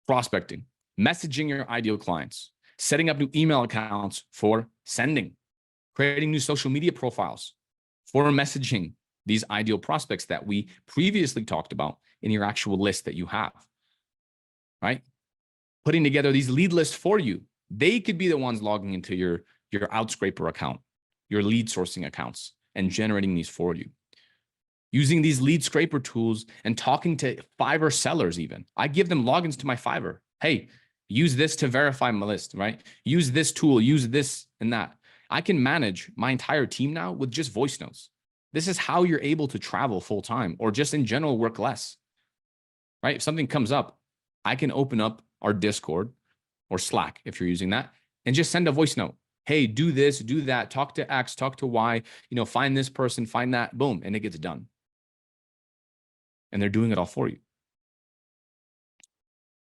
prospecting, messaging your ideal clients, setting up new email accounts for sending, creating new social media profiles for messaging these ideal prospects that we previously talked about in your actual list that you have, right? Putting together these lead lists for you. They could be the ones logging into your Outscraper account, your lead sourcing accounts, and generating these for you. Using these lead scraper tools and talking to Fiverr sellers even. I give them logins to my Fiverr. Hey, use this to verify my list, right? Use this tool, use this and that. I can manage my entire team now with just voice notes. This is how you're able to travel full time or just in general work less, right? If something comes up, I can open up our Discord or Slack if you're using that and just send a voice note. Hey, do this, do that, talk to X, talk to Y, find this person, find that, boom, and it gets done. And they're doing it all for you.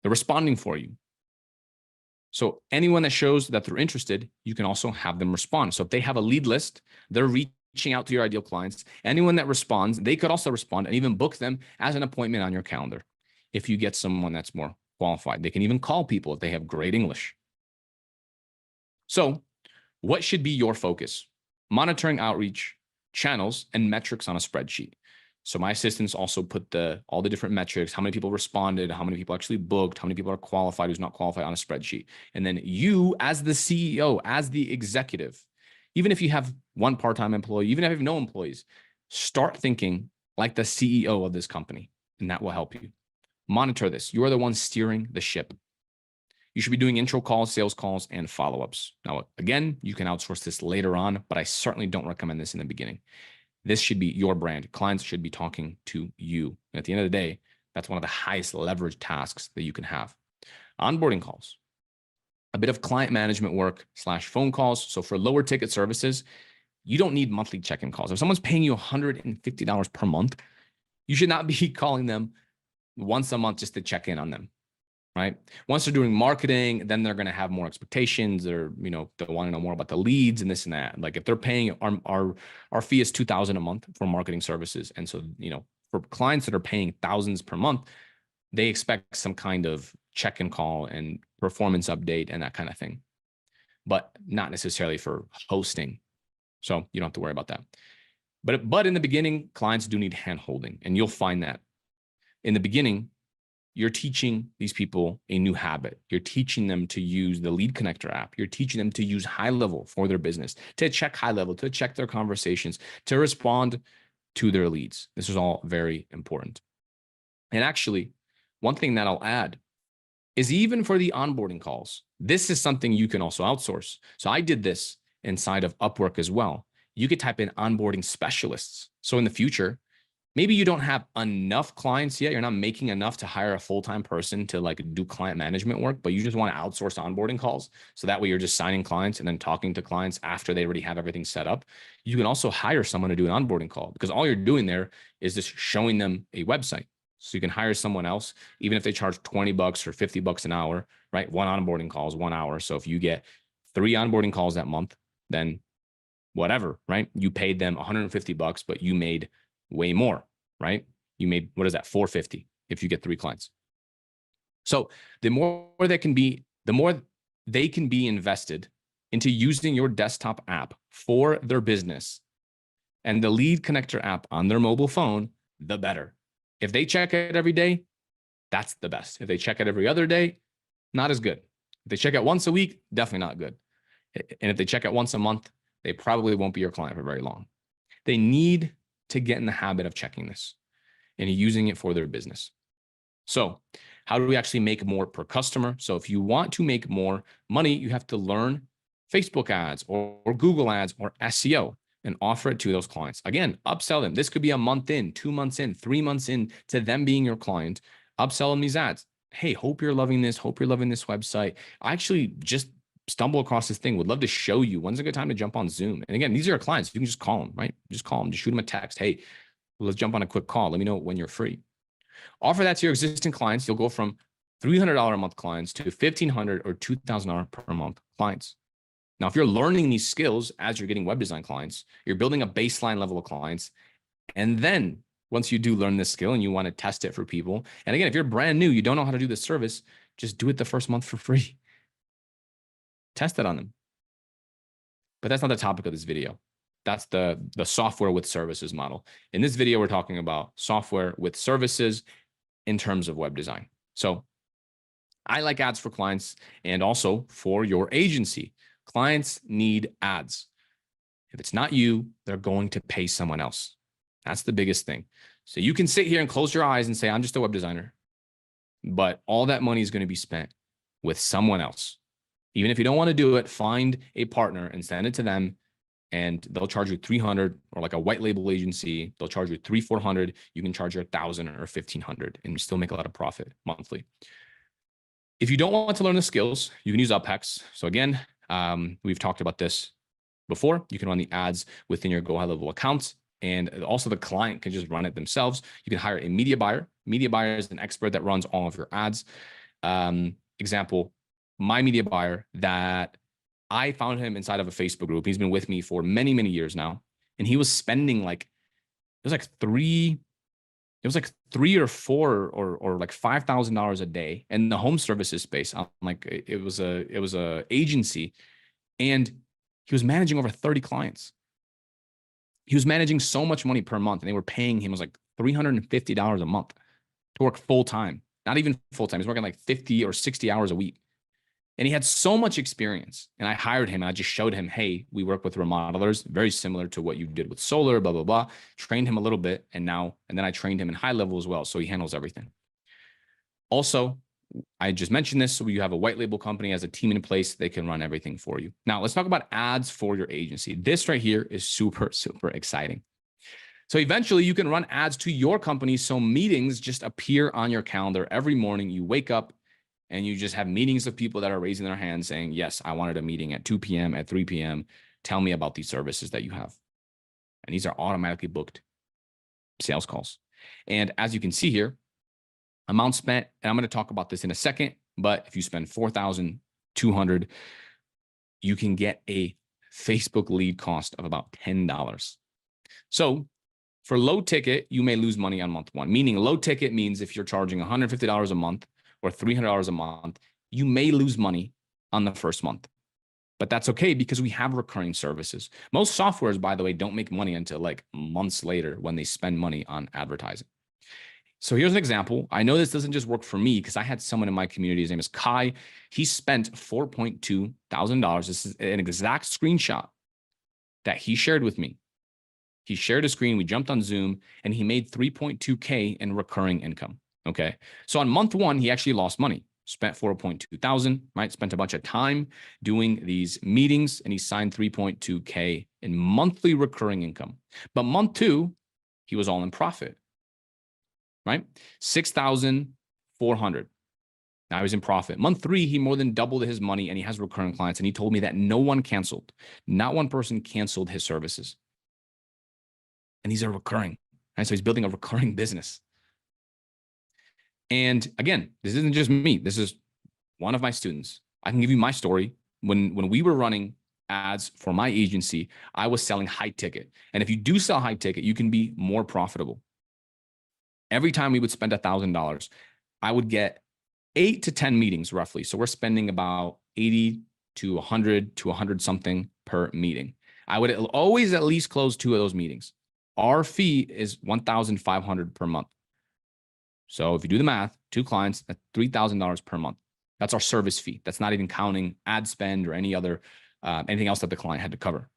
They're responding for you. So anyone that shows that they're interested, you can also have them respond. So if they have a lead list, they're reaching out to your ideal clients. Anyone that responds, they could also respond and even book them as an appointment on your calendar. If you get someone that's more qualified, they can even call people if they have great English. So what should be your focus? Monitoring outreach, channels, and metrics on a spreadsheet. So my assistants also put all the different metrics, how many people responded, how many people actually booked, how many people are qualified, who's not qualified on a spreadsheet. And then you as the CEO, as the executive, even if you have one part-time employee, even if you have no employees, start thinking like the CEO of this company, and that will help you. Monitor this. You are the one steering the ship. You should be doing intro calls, sales calls, and follow-ups. Now, again, you can outsource this later on, but I certainly don't recommend this in the beginning. This should be your brand. Clients should be talking to you. And at the end of the day, that's one of the highest leverage tasks that you can have. Onboarding calls, a bit of client management work / phone calls. So for lower ticket services, you don't need monthly check-in calls. If someone's paying you $150 per month, you should not be calling them once a month just to check in on them, right? Once they're doing marketing, then they're going to have more expectations. They're, they want to know more about the leads and this and that. Like if they're paying our fee is $2,000 a month for marketing services. And so, for clients that are paying thousands per month, they expect some kind of check-in call and performance update and that kind of thing, but not necessarily for hosting. So you don't have to worry about that. But in the beginning, clients do need hand-holding, and you'll find that in the beginning, you're teaching these people a new habit. You're teaching them to use the Lead Connector app. You're teaching them to use High Level for their business, to check High Level, to check their conversations, to respond to their leads. This is all very important. And actually, one thing that I'll add is even for the onboarding calls, this is something you can also outsource. So I did this inside of Upwork as well. You could type in onboarding specialists. So in the future, maybe you don't have enough clients yet. You're not making enough to hire a full-time person to do client management work, but you just want to outsource onboarding calls. So that way you're just signing clients and then talking to clients after they already have everything set up. You can also hire someone to do an onboarding call because all you're doing there is just showing them a website. So you can hire someone else, even if they charge $20 or $50 an hour, right? One onboarding call is 1 hour. So if you get 3 onboarding calls that month, then whatever, right? You paid them $150, but you made way more, right? You made, what is that, 450 if you get 3 clients. So the more they can be invested into using your desktop app for their business and the lead connector app on their mobile phone, the better. If they check it every day, that's the best. If they check it every other day, not as good. If they check it once a week, definitely not good. And if they check it once a month, they probably won't be your client for very long. They need to get in the habit of checking this and using it for their business. So how do we actually make more per customer? So if you want to make more money, you have to learn Facebook ads or Google ads or SEO and offer it to those clients. Again, upsell them. This could be a month in, 2 months in, 3 months in to them being your client. Upsell them these ads. Hey, hope you're loving this. Hope you're loving this website. I actually just stumble across this thing. Would love to show you. When's a good time to jump on Zoom? And again, these are your clients. You can just call them, right? Just call them. Just shoot them a text. Hey, let's jump on a quick call. Let me know when you're free. Offer that to your existing clients. You'll go from $300 a month clients to $1,500 or $2,000 per month clients. Now, if you're learning these skills as you're getting web design clients, you're building a baseline level of clients. And then once you do learn this skill and you want to test it for people, and again, if you're brand new, you don't know how to do this service, just do it the first month for free. Test it on them. But that's not the topic of this video. That's the software with services model. In this video, we're talking about software with services in terms of web design. So I like ads for clients and also for your agency. Clients need ads. If it's not you, they're going to pay someone else. That's the biggest thing. So you can sit here and close your eyes and say, I'm just a web designer. But all that money is going to be spent with someone else. Even if you don't want to do it, find a partner and send it to them, and they'll charge you $300, or like a white label agency, they'll charge you $300-$400. You can charge you $1,000 or $1,500 and still make a lot of profit monthly. If you don't want to learn the skills, you can use UpHex. So again, we've talked about this before. You can run the ads within your Go High Level accounts, and also the client can just run it themselves. You can hire a media buyer. Media buyer is an expert that runs all of your ads. Example, my media buyer that I found him inside of a Facebook group. He's been with me for many, many years now. And he was spending it was like three or four or like $5,000 a day in the home services space. It was a agency, and he was managing over 30 clients. He was managing so much money per month, and they were paying him, it was like $350 a month to work full time. Not even full time. He's working like 50 or 60 hours a week. And he had so much experience. And I hired him and I just showed him, hey, we work with remodelers, very similar to what you did with solar, blah, blah, blah. Trained him a little bit. And then I trained him in high level as well. So he handles everything. Also, I just mentioned this. So you have a white label company as a team in place, they can run everything for you. Now let's talk about ads for your agency. This right here is super, super exciting. So eventually you can run ads to your company. So meetings just appear on your calendar every morning. You wake up and you just have meetings of people that are raising their hands saying, yes, I wanted a meeting at 2 p.m., at 3 p.m. Tell me about these services that you have. And these are automatically booked sales calls. And as you can see here, amount spent, and I'm going to talk about this in a second, but if you spend $4,200, you can get a Facebook lead cost of about $10. So for low ticket, you may lose money on month one, meaning low ticket means if you're charging $150 a month or $300 a month, you may lose money on the first month. But that's okay because we have recurring services. Most softwares, by the way, don't make money until like months later when they spend money on advertising. So here's an example. I know this doesn't just work for me because I had someone in my community. His name is Kai. He spent $4.2 thousand. This is an exact screenshot that he shared with me. He shared a screen. We jumped on Zoom and he made 3.2K in recurring income. Okay. So on month one, he actually lost money, spent 4.2 thousand, right? Spent a bunch of time doing these meetings and he signed 3.2K in monthly recurring income. But month two, he was all in profit, right? 6,400. Now he's in profit. Month three, he more than doubled his money and he has recurring clients. And he told me that no one canceled. Not one person canceled his services. And these are recurring, right? So he's building a recurring business. And again, this isn't just me. This is one of my students. I can give you my story. When we were running ads for my agency, I was selling high ticket. And if you do sell high ticket, you can be more profitable. Every time we would spend $1,000, I would get 8 to 10 meetings roughly. So we're spending about 80 to 100 to 100 something per meeting. I would always at least close 2 of those meetings. Our fee is $1,500 per month. So if you do the math, 2 clients, that's $3,000 per month. That's our service fee. That's not even counting ad spend or any other anything else that the client had to cover.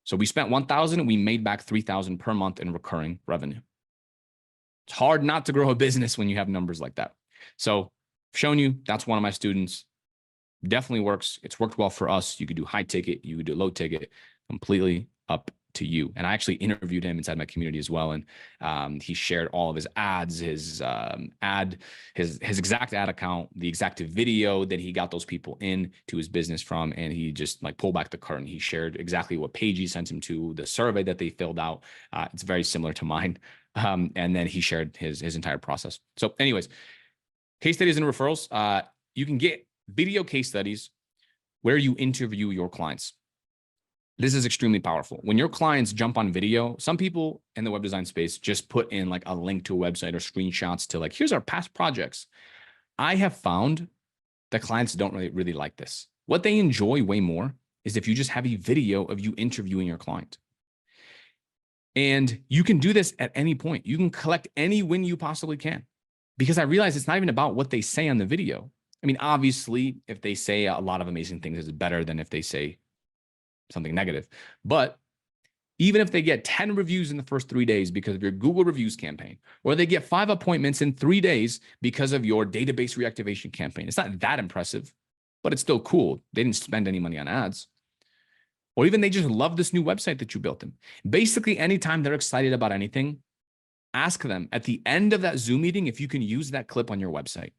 So we spent 1,000, we made back 3,000 per month in recurring revenue. It's hard not to grow a business when you have numbers like that. So I've shown you, that's one of my students. Definitely works. It's worked well for us. You could do high ticket, you could do low ticket, completely up to you. And I actually interviewed him inside my community as well. And he shared all of his ads, his exact ad account, the exact video that he got those people in to his business from. And he just like pulled back the curtain. He shared exactly what page he sent him to, the survey that they filled out. It's very similar to mine. And then he shared his entire process. So anyways, case studies and referrals. You can get video case studies where you interview your clients. This is extremely powerful. When your clients jump on video, some people in the web design space just put in like a link to a website or screenshots to like, here's our past projects. I have found that clients don't really like this. What they enjoy way more is if you just have a video of you interviewing your client. And you can do this at any point. You can collect any win you possibly can, because I realize it's not even about what they say on the video. I mean, obviously, if they say a lot of amazing things, it's better than if they say something negative. But even if they get 10 reviews in the first 3 days because of your Google reviews campaign, or they get 5 appointments in 3 days because of your database reactivation campaign, it's not that impressive, but it's still cool. They didn't spend any money on ads. Or even they just love this new website that you built them. Basically, anytime they're excited about anything, ask them at the end of that Zoom meeting if you can use that clip on your website.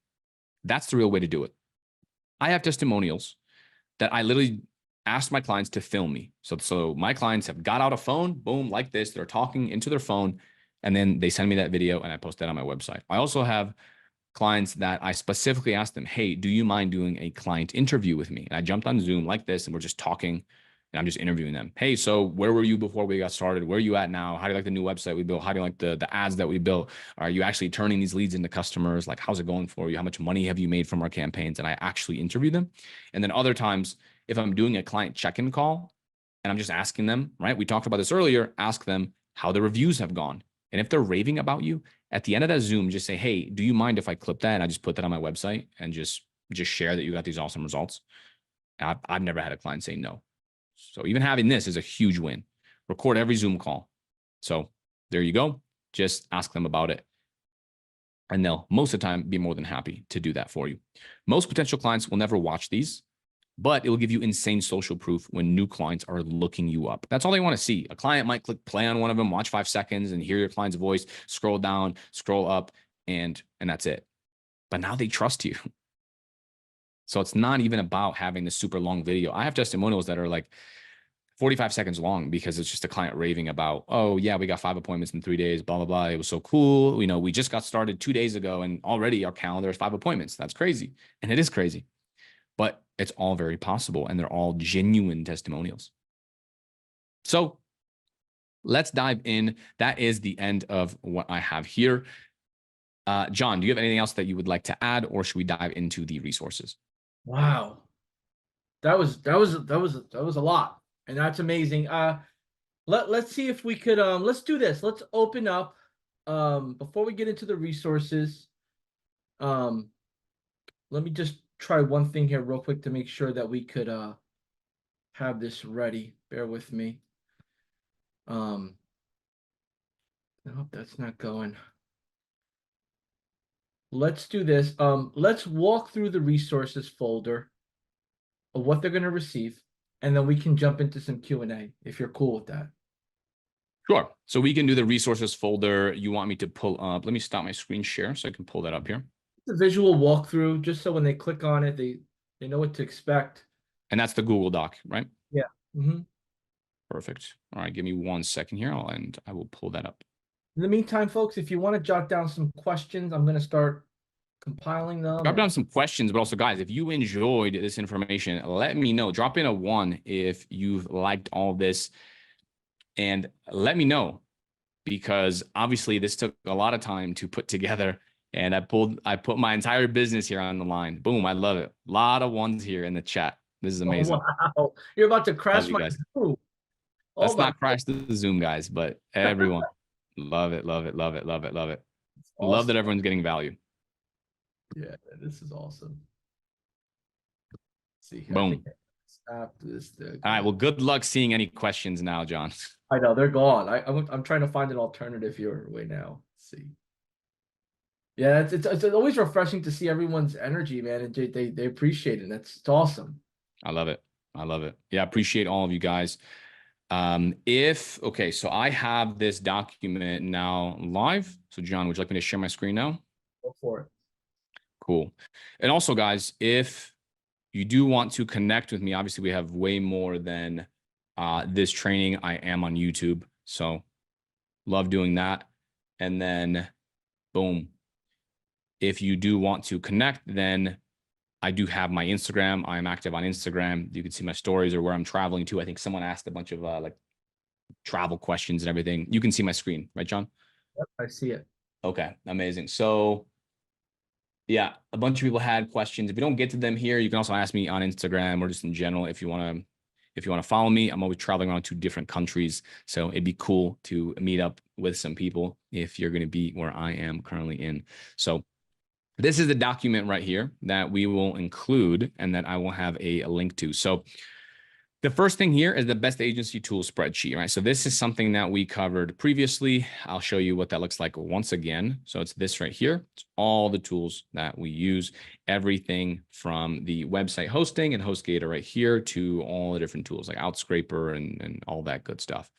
That's the real way to do it. I have testimonials that I literally asked my clients to film me. So my clients have got out a phone, boom, like this. They're talking into their phone, and then they send me that video and I post that on my website. I also have clients that I specifically asked them, hey, do you mind doing a client interview with me? And I jumped on Zoom like this, and we're just talking, and I'm just interviewing them. Hey, so where were you before we got started? Where are you at now? How do you like the new website we built? How do you like the ads that we built? Are you actually turning these leads into customers? Like, how's it going for you? How much money have you made from our campaigns? And I actually interview them. And then other times, if I'm doing a client check-in call and I'm just asking them, right? We talked about this earlier, ask them how the reviews have gone. And if they're raving about you, at the end of that Zoom, just say, hey, do you mind if I clip that? And I just put that on my website and just share that you got these awesome results. I've never had a client say no. So even having this is a huge win. Record every Zoom call. So there you go. Just ask them about it. And they'll most of the time be more than happy to do that for you. Most potential clients will never watch these, but it will give you insane social proof when new clients are looking you up. That's all they want to see. A client might click play on one of them, watch 5 seconds and hear your client's voice, scroll down, scroll up, and that's it. But now they trust you. So it's not even about having this super long video. I have testimonials that are like 45 seconds long because it's just a client raving about, oh yeah, we got 5 appointments in 3 days, blah, blah, blah. It was so cool. You know, we just got started 2 days ago and already our calendar is 5 appointments. That's crazy. And it is crazy, but it's all very possible. And they're all genuine testimonials. So let's dive in. That is the end of what I have here. John, do you have anything else that you would like to add, or should we dive into the resources? Wow. That was a lot. And that's amazing. Let's see if we could let's do this. Let's open up before we get into the resources. Let me just try one thing here real quick to make sure that we could have this ready. Bear with me. Nope, that's not going. Let's do this. Let's walk through the resources folder of what they're going to receive, and then we can jump into some Q&A if you're cool with that. Sure. So we can do the resources folder. You want me to pull up? Let me stop my screen share so I can pull that up here. The visual walkthrough, just so when they click on it, they know what to expect. And that's the Google Doc, right? Yeah. Mm-hmm. Perfect. All right, give me 1 second here, and I will pull that up. In the meantime, folks, if you want to jot down some questions, I'm going to start compiling them. Drop down some questions, but also, guys, if you enjoyed this information, let me know. Drop in a 1 if you've liked all this, and let me know. because obviously this took a lot of time to put together, and I put my entire business here on the line. Boom. I love it. A lot of ones here in the chat. This is amazing. Oh, wow. You're about to Love crash you my guys. Zoom. Oh Let's my not crash the Zoom, guys, but everyone. Love it, love it, love it, love it, love it. Love that everyone's getting value. Yeah, this is awesome. Let's see here. I Boom. think after this. All right. Well, good luck seeing any questions now, John. I know they're gone. I'm trying to find an alternative here way now. Let's see. Yeah, it's always refreshing to see everyone's energy, man, and they appreciate it. It's awesome. I love it. I love it. Yeah, appreciate all of you guys. Okay, so I have this document now live. So John, would you like me to share my screen now? Go for it. Cool. And also, guys, if you do want to connect with me, obviously we have way more than this training. I am on YouTube, so love doing that. And then boom. If you do want to connect, then I do have my Instagram. I'm active on Instagram. You can see my stories or where I'm traveling to. I think someone asked a bunch of like travel questions and everything. You can see my screen, right, John? Yep, I see it. Okay, amazing. So yeah, a bunch of people had questions. If you don't get to them here, you can also ask me on Instagram or just in general if you want to follow me. I'm always traveling around to different countries, so it'd be cool to meet up with some people if you're going to be where I am currently in. So this is the document right here that we will include and that I will have a link to. So the first thing here is the best agency tool spreadsheet, right? So this is something that we covered previously. I'll show you what that looks like once again. So it's this right here. It's all the tools that we use, everything from the website hosting and HostGator right here to all the different tools like Outscraper and all that good stuff.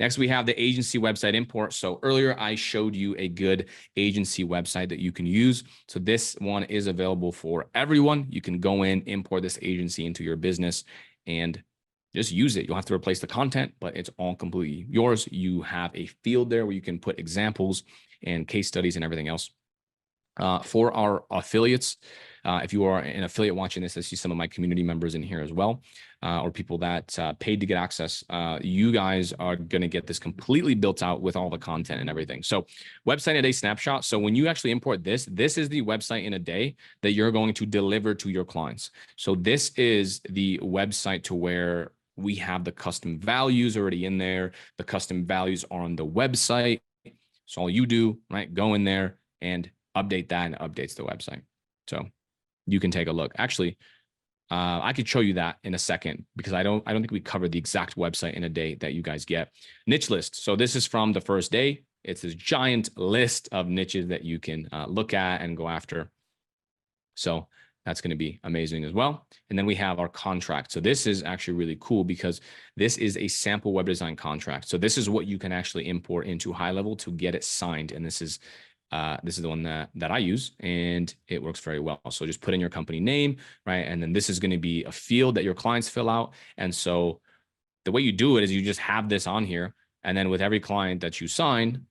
Next, we have the agency website import. So earlier I showed you a good agency website that you can use. So this one is available for everyone. You can go in, import this agency into your business and just use it. You'll have to replace the content, but it's all completely yours. You have a field there where you can put examples and case studies and everything else. For our affiliates, if you are an affiliate watching this, I see some of my community members in here as well, or people that paid to get access. You guys are going to get this completely built out with all the content and everything. So website in a day snapshot. So when you actually import this, this is the website in a day that you're going to deliver to your clients. So this is the website to where we have the custom values already in there. The custom values are on the website. So all you do, right, go in there and update that, and it updates the website. So you can take a look. Actually, I could show you that in a second because I don't think we covered the exact website in a day that you guys get. Niche list. So this is from the first day. It's this giant list of niches that you can look at and go after. So that's going to be amazing as well. And then we have our contract. So this is actually really cool because this is a sample web design contract. So this is what you can actually import into High Level to get it signed. And this is the one that I use, and it works very well. So just put in your company name, right? And then this is going to be a field that your clients fill out. And so the way you do it is you just have this on here. And then with every client that you sign,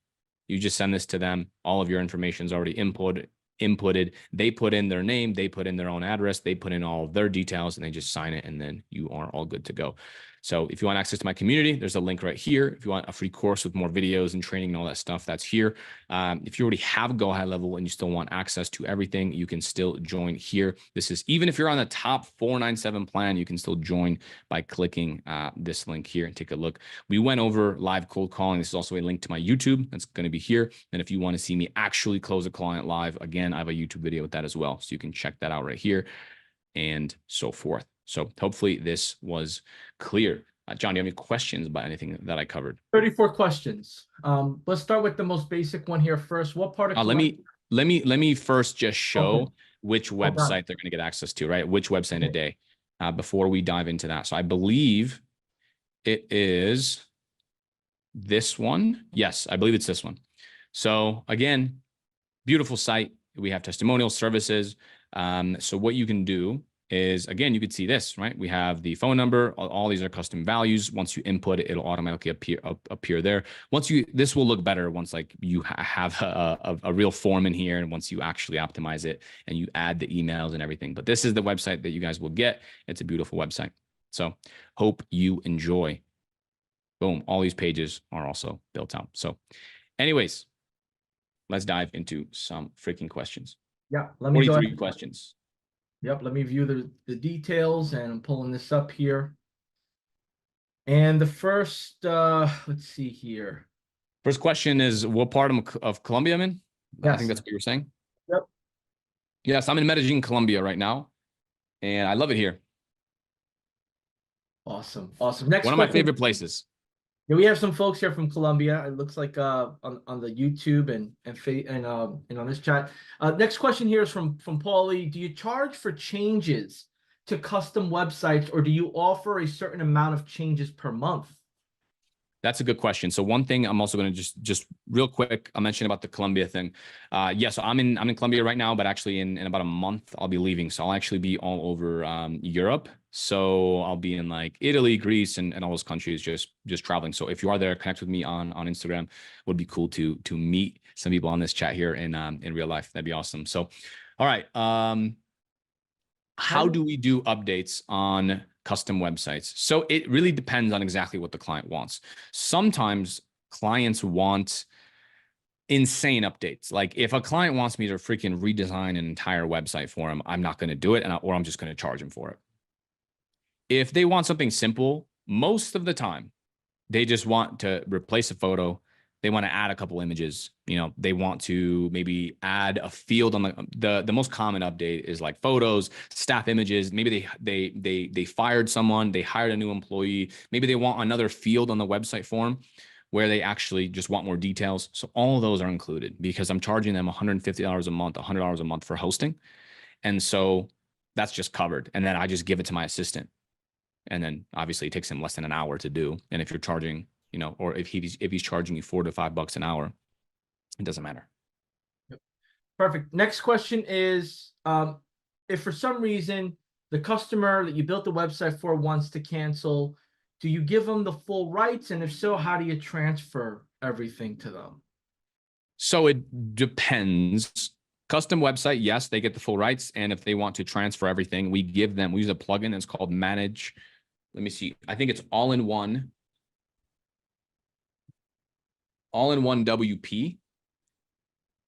you just send this to them. All of your information is already inputted. They put in their name, they put in their own address, they put in all of their details, and they just sign it, and then you are all good to go. So if you want access to my community, there's a link right here. If you want a free course with more videos and training and all that stuff, that's here. If you already have Go High Level and you still want access to everything, you can still join here. This is, even if you're on the top 497 plan, you can still join by clicking this link here and take a look. We went over live cold calling. This is also a link to my YouTube that's going to be here. And if you want to see me actually close a client live, again, I have a YouTube video with that as well. So you can check that out right here and so forth. So hopefully this was clear. John, do you have any questions about anything that I covered? 34 questions. Let's start with the most basic one here first. What part of let me first just show which website they're going to get access to, right? Which website in a day before we dive into that. So I believe it is this one. Yes, I believe it's this one. So again, beautiful site. We have testimonial services. So what you can do is, again, you could see this, right? We have the phone number. All these are custom values. Once you input it, it'll automatically appear there. This will look better once like you have a real form in here, and once you actually optimize it and you add the emails and everything. But this is the website that you guys will get. It's a beautiful website. So hope you enjoy. Boom. All these pages are also built out. So anyways, let's dive into some freaking questions. Yeah, let me go 43 ahead. questions. Yep, let me view the details, and I'm pulling this up here. And the first, let's see here. First question is, what part of Colombia I'm in? I think Yes. that's what you were saying. Yep. Yes, I'm in Medellin, Colombia right now, and I love it here. Awesome. Awesome. Next One of my question. favorite places. Yeah, we have some folks here from Colombia. It looks like on the YouTube and on this chat. Next question here is from Paulie. Do you charge for changes to custom websites, or do you offer a certain amount of changes per month? That's a good question. So one thing I'm also going to just real quick, I'll mention about the Colombia thing. So I'm in Colombia right now, but actually in about a month I'll be leaving. So I'll actually be all over Europe. So I'll be in like Italy, Greece, and all those countries just traveling. So if you are there, connect with me on Instagram. Would be cool to meet some people on this chat here in real life. That'd be awesome. So, all right. How do we do updates on custom websites? So it really depends on exactly what the client wants. Sometimes clients want insane updates. Like if a client wants me to freaking redesign an entire website for him, I'm not going to do it, or I'm just going to charge him for it. If they want something simple, most of the time, they just want to replace a photo. They want to add a couple images. They want to maybe add a field on the most common update is like photos, staff images. Maybe they fired someone, they hired a new employee. Maybe they want another field on the website form where they actually just want more details. So all of those are included because I'm charging them $150 a month, $100 a month for hosting. And so that's just covered. And then I just give it to my assistant. And then obviously it takes him less than an hour to do. And if you're charging, or if he's charging you $4 to $5 an hour, it doesn't matter. Yep. Perfect. Next question is, if for some reason the customer that you built the website for wants to cancel, do you give them the full rights? And if so, how do you transfer everything to them? So it depends. Custom website, yes, they get the full rights. And if they want to transfer everything, we use a plugin. It's called Manage. Let me see. I think it's all-in-one WP.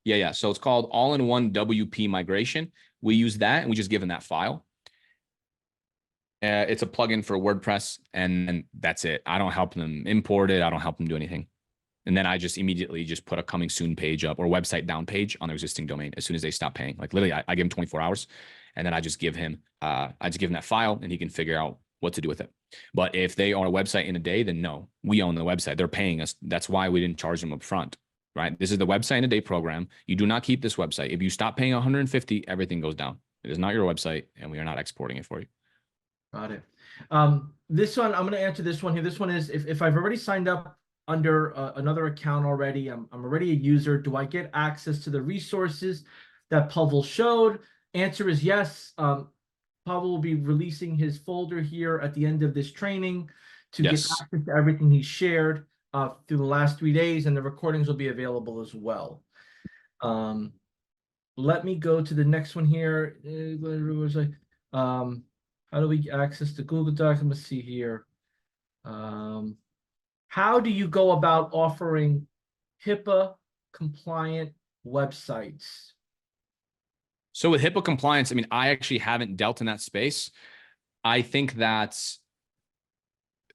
Yeah. So it's called all-in-one WP migration. We use that and we just give them that file. It's a plugin for WordPress and that's it. I don't help them import it. I don't help them do anything. And then I just immediately just put a coming soon page up or website down page on their existing domain as soon as they stop paying. Like literally, I give him 24 hours and then I just give him that file and he can figure out what to do with it. But if they are a website in a day, then no, we own the website. They're paying us. That's why we didn't charge them up front, right? This is the website in a day program. You do not keep this website. If you stop paying 150, everything goes down. It is not your website and we are not exporting it for you. Got it. This one, I'm going to answer this one here. This one is if I've already signed up under another account already, I'm already a user. Do I get access to the resources that Pavel showed? Answer is yes. Pavel will be releasing his folder here at the end of this training to get access to everything he shared through the last 3 days, and the recordings will be available as well. Let me go to the next one here. How do we access the Google Docs? Let's see here. How do you go about offering HIPAA compliant websites? So with HIPAA compliance, I mean, I actually haven't dealt in that space. I think that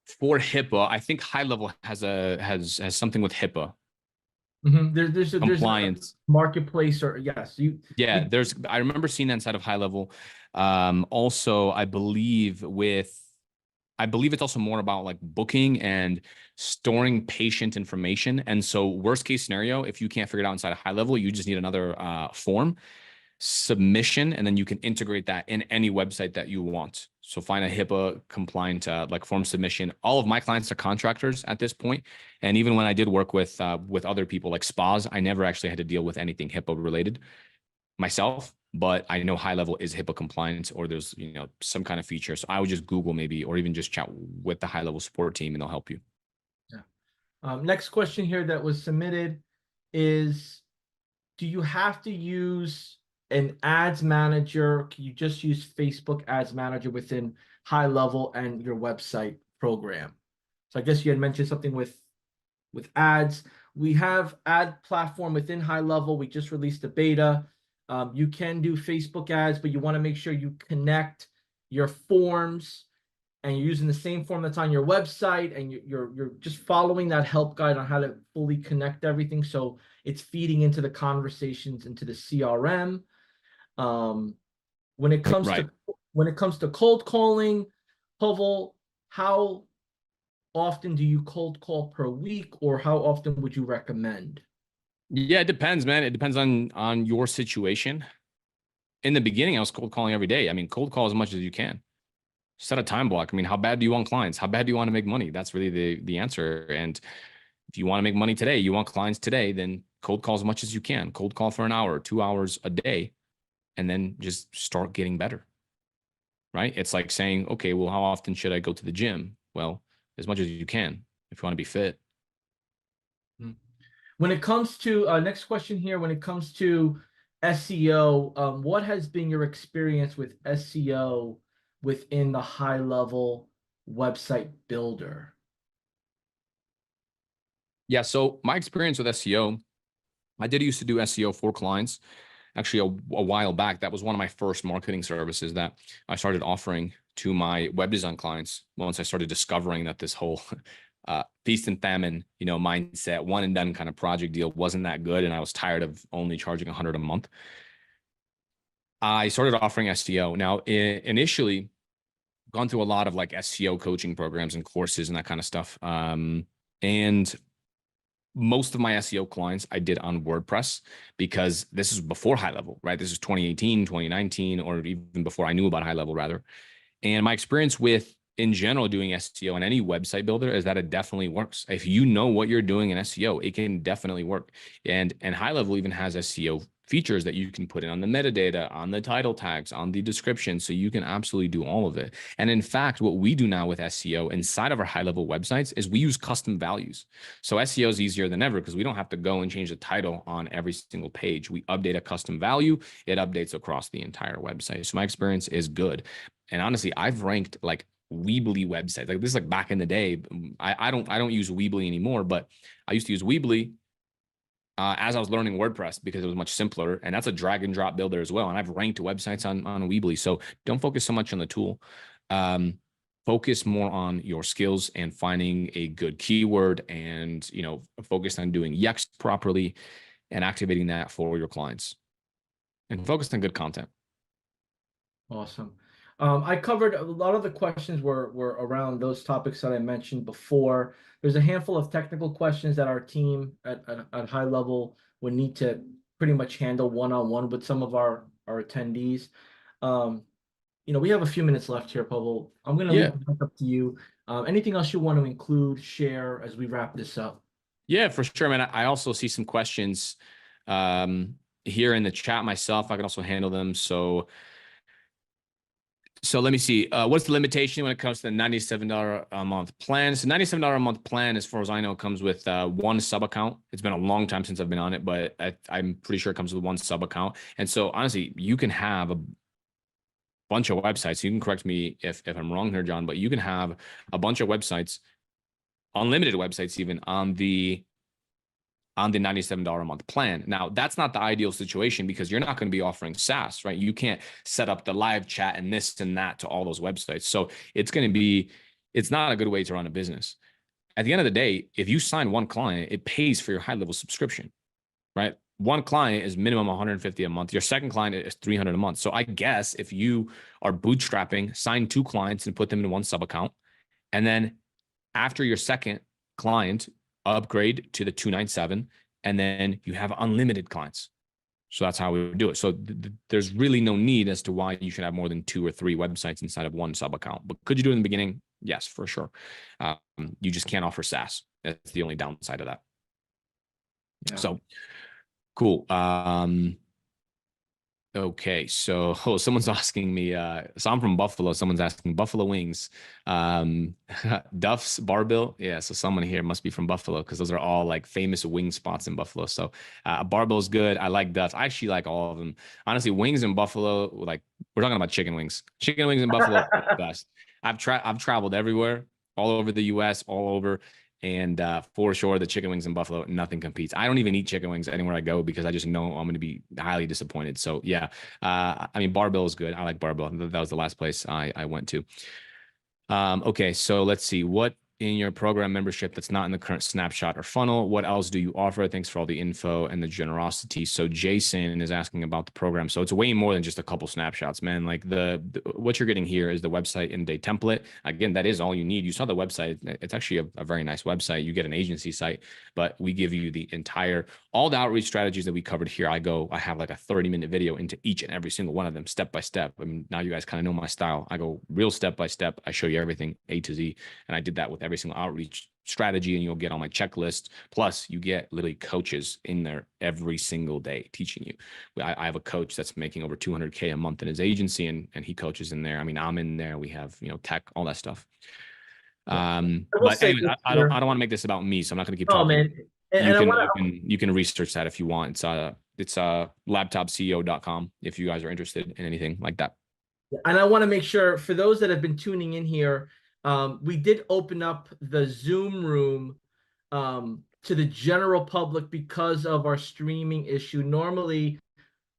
for HIPAA, I think High Level has something with HIPAA. Mm-hmm. There's compliance a marketplace, or yes, I remember seeing that inside of High Level. Also, I believe it's also more about like booking and storing patient information. And so worst case scenario, if you can't figure it out inside of High Level, you just need another form submission, and then you can integrate that in any website that you want. So find a HIPAA compliant like form submission. All of my clients are contractors at this point, and even when I did work with other people like spas, I never actually had to deal with anything HIPAA related myself. But I know High Level is HIPAA compliant, or there's some kind of feature. So I would just Google maybe, or even just chat with the High Level support team, and they'll help you. Yeah. Next question here that was submitted is: do you have to use an ads manager? Can you just use Facebook Ads Manager within High Level and your website program? So I guess you had mentioned something with ads. We have ad platform within High Level. We just released a beta. You can do Facebook ads, but you want to make sure you connect your forms and you're using the same form that's on your website, and you're just following that help guide on how to fully connect everything, so it's feeding into the conversations into the CRM. Um, when it comes Right. to cold calling, Pavel, how often do you cold call per week, or how often would you recommend? Yeah, it depends, man. It depends on your situation. In the beginning, I was cold calling every day. I mean, cold call as much as you can. Set a time block. I mean, how bad do you want clients? How bad do you want to make money? That's really the answer. And if you want to make money today, you want clients today, then cold call as much as you can. Cold call for an hour, 2 hours a day, and then just start getting better. Right? It's like saying, okay, well, how often should I go to the gym? Well, as much as you can if you want to be fit. When it comes to next question here, when it comes to SEO, what has been your experience with SEO within the High Level website builder? Yeah. So my experience with SEO, I did used to do SEO for clients. Actually, a while back, that was one of my first marketing services that I started offering to my web design clients once I started discovering that this whole feast and famine, mindset, one and done kind of project deal wasn't that good. And I was tired of only charging $100 a month. I started offering SEO. Now, initially, gone through a lot of like SEO coaching programs and courses and that kind of stuff. And most of my SEO clients I did on WordPress, because this is before High Level, right? This is 2018, 2019, or even before I knew about High Level, rather. And my experience with, in general, doing SEO on any website builder is that it definitely works. If you know what you're doing in SEO, it can definitely work. And High Level even has SEO features that you can put in on the metadata, on the title tags, on the description. So you can absolutely do all of it. And in fact, what we do now with SEO inside of our High Level websites is we use custom values. So SEO is easier than ever because we don't have to go and change the title on every single page. We update a custom value, it updates across the entire website. So my experience is good. And honestly, I've ranked like Weebly websites. Like this is like back in the day. I don't use Weebly anymore, but I used to use Weebly as I was learning WordPress because it was much simpler. And that's a drag and drop builder as well. And I've ranked websites on Weebly. So don't focus so much on the tool. Focus more on your skills and finding a good keyword, and focus on doing Yext properly and activating that for your clients, and focus on good content. Awesome. I covered a lot of the questions were around those topics that I mentioned before. There's a handful of technical questions that our team at High Level would need to pretty much handle one-on-one with some of our attendees. We have a few minutes left here, Pavel. I'm going to leave it back up to you. Anything else you want to include, share as we wrap this up? Yeah, for sure, man. I also see some questions here in the chat myself. I can also handle them. So let me see. What's the limitation when it comes to the $97 a month plan? So $97 a month plan, as far as I know, comes with one sub account. It's been a long time since I've been on it, but I'm pretty sure it comes with one sub account. And so honestly, you can have a bunch of websites. You can correct me if I'm wrong here, John, but you can have a bunch of websites, unlimited websites even, on the $97 a month plan. Now, that's not the ideal situation because you're not going to be offering SaaS, right? You can't set up the live chat and this and that to all those websites. So it's not a good way to run a business. At the end of the day, if you sign one client, it pays for your high level subscription, right? One client is minimum 150 a month. Your second client is 300 a month. So I guess if you are bootstrapping, sign two clients and put them in one sub account, and then after your second client, upgrade to the 297, and then you have unlimited clients. So that's how we would do it. So there's really no need as to why you should have more than 2 or 3 websites inside of one sub account. But could you do it in the beginning? Yes, for sure. You just can't offer SaaS. That's the only downside of that. Yeah. So cool. Okay, so someone's asking me. So I'm from Buffalo. Someone's asking Buffalo wings, Duff's Bar-Bill. Yeah, so someone here must be from Buffalo because those are all like famous wing spots in Buffalo. So Bar-Bill is good. I like Duff's. I actually like all of them. Honestly, wings in Buffalo, like we're talking about chicken wings. Chicken wings in Buffalo are the best. I've traveled everywhere. all over the US, all over. And for sure, the chicken wings in Buffalo, nothing competes. I don't even eat chicken wings anywhere I go because I just know I'm going to be highly disappointed. So yeah, I mean, Barbell is good. I like Barbell. That was the last place I went to. Okay, so let's see. What in your program membership that's not in the current snapshot or funnel? What else do you offer? Thanks for all the info and the generosity. So Jason is asking about the program. So it's way more than just a couple snapshots, man. Like the what you're getting here is the website in-day template. Again, that is all you need. You saw the website. It's actually a very nice website. You get an agency site, but we give you the entire, all the outreach strategies that we covered here. I have like a 30-minute video into each and every single one of them, step by step. I mean, now you guys kind of know my style. I go real step by step. I show you everything A to Z. And I did that with every single outreach strategy, and you'll get on my checklist. Plus you get literally coaches in there every single day teaching you. I have a coach that's making over 200K a month in his agency, and he coaches in there. I mean, I'm in there. We have, tech, all that stuff. But anyway, I don't want to make this about me, so I'm not going to keep talking. Man. You can research that if you want. It's laptopceo.com if you guys are interested in anything like that. And I want to make sure for those that have been tuning in here, we did open up the Zoom room to the general public because of our streaming issue. Normally,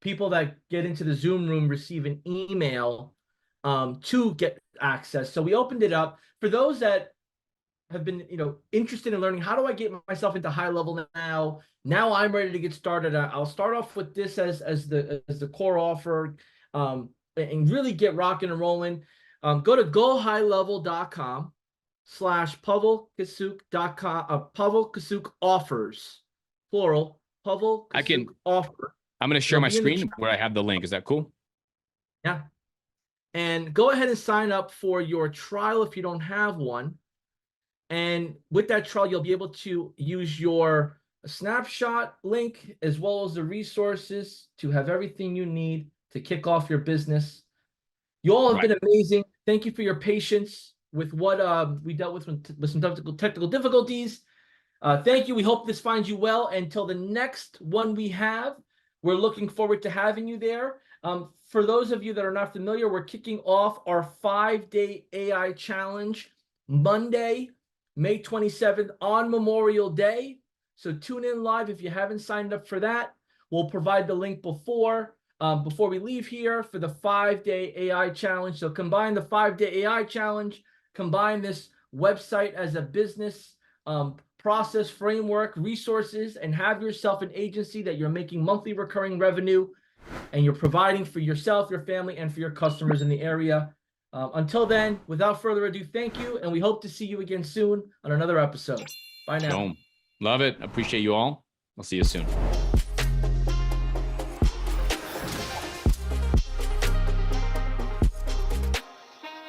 people that get into the Zoom room receive an email to get access. So we opened it up for those that have been, interested in learning, how do I get myself into high level now? Now I'm ready to get started. I'll start off with this as the core offer, and really get rocking and rolling. Go to gohighlevel.com/PavelKetsuk.com, Pavel Ketsuk offers, plural, Pavel Ketsuk offer. I'm going to share my screen where I have the link. Is that cool? Yeah. And go ahead and sign up for your trial if you don't have one. And with that trial, you'll be able to use your snapshot link as well as the resources to have everything you need to kick off your business. You all have been amazing. Thank you for your patience with what we dealt with some technical difficulties. Thank you. We hope this finds you well. Until the next one we have, we're looking forward to having you there. For those of you that are not familiar, we're kicking off our 5-day AI challenge Monday, May 27th on Memorial Day. So tune in live if you haven't signed up for that. We'll provide the link before we leave here for the 5-day AI challenge. So combine the 5-day AI challenge, combine this website as a business process framework, resources, and have yourself an agency that you're making monthly recurring revenue and you're providing for yourself, your family, and for your customers in the area. Until then, without further ado, thank you, and we hope to see you again soon on another episode. Bye now. Boom. Love it. Appreciate you all. I'll see you soon.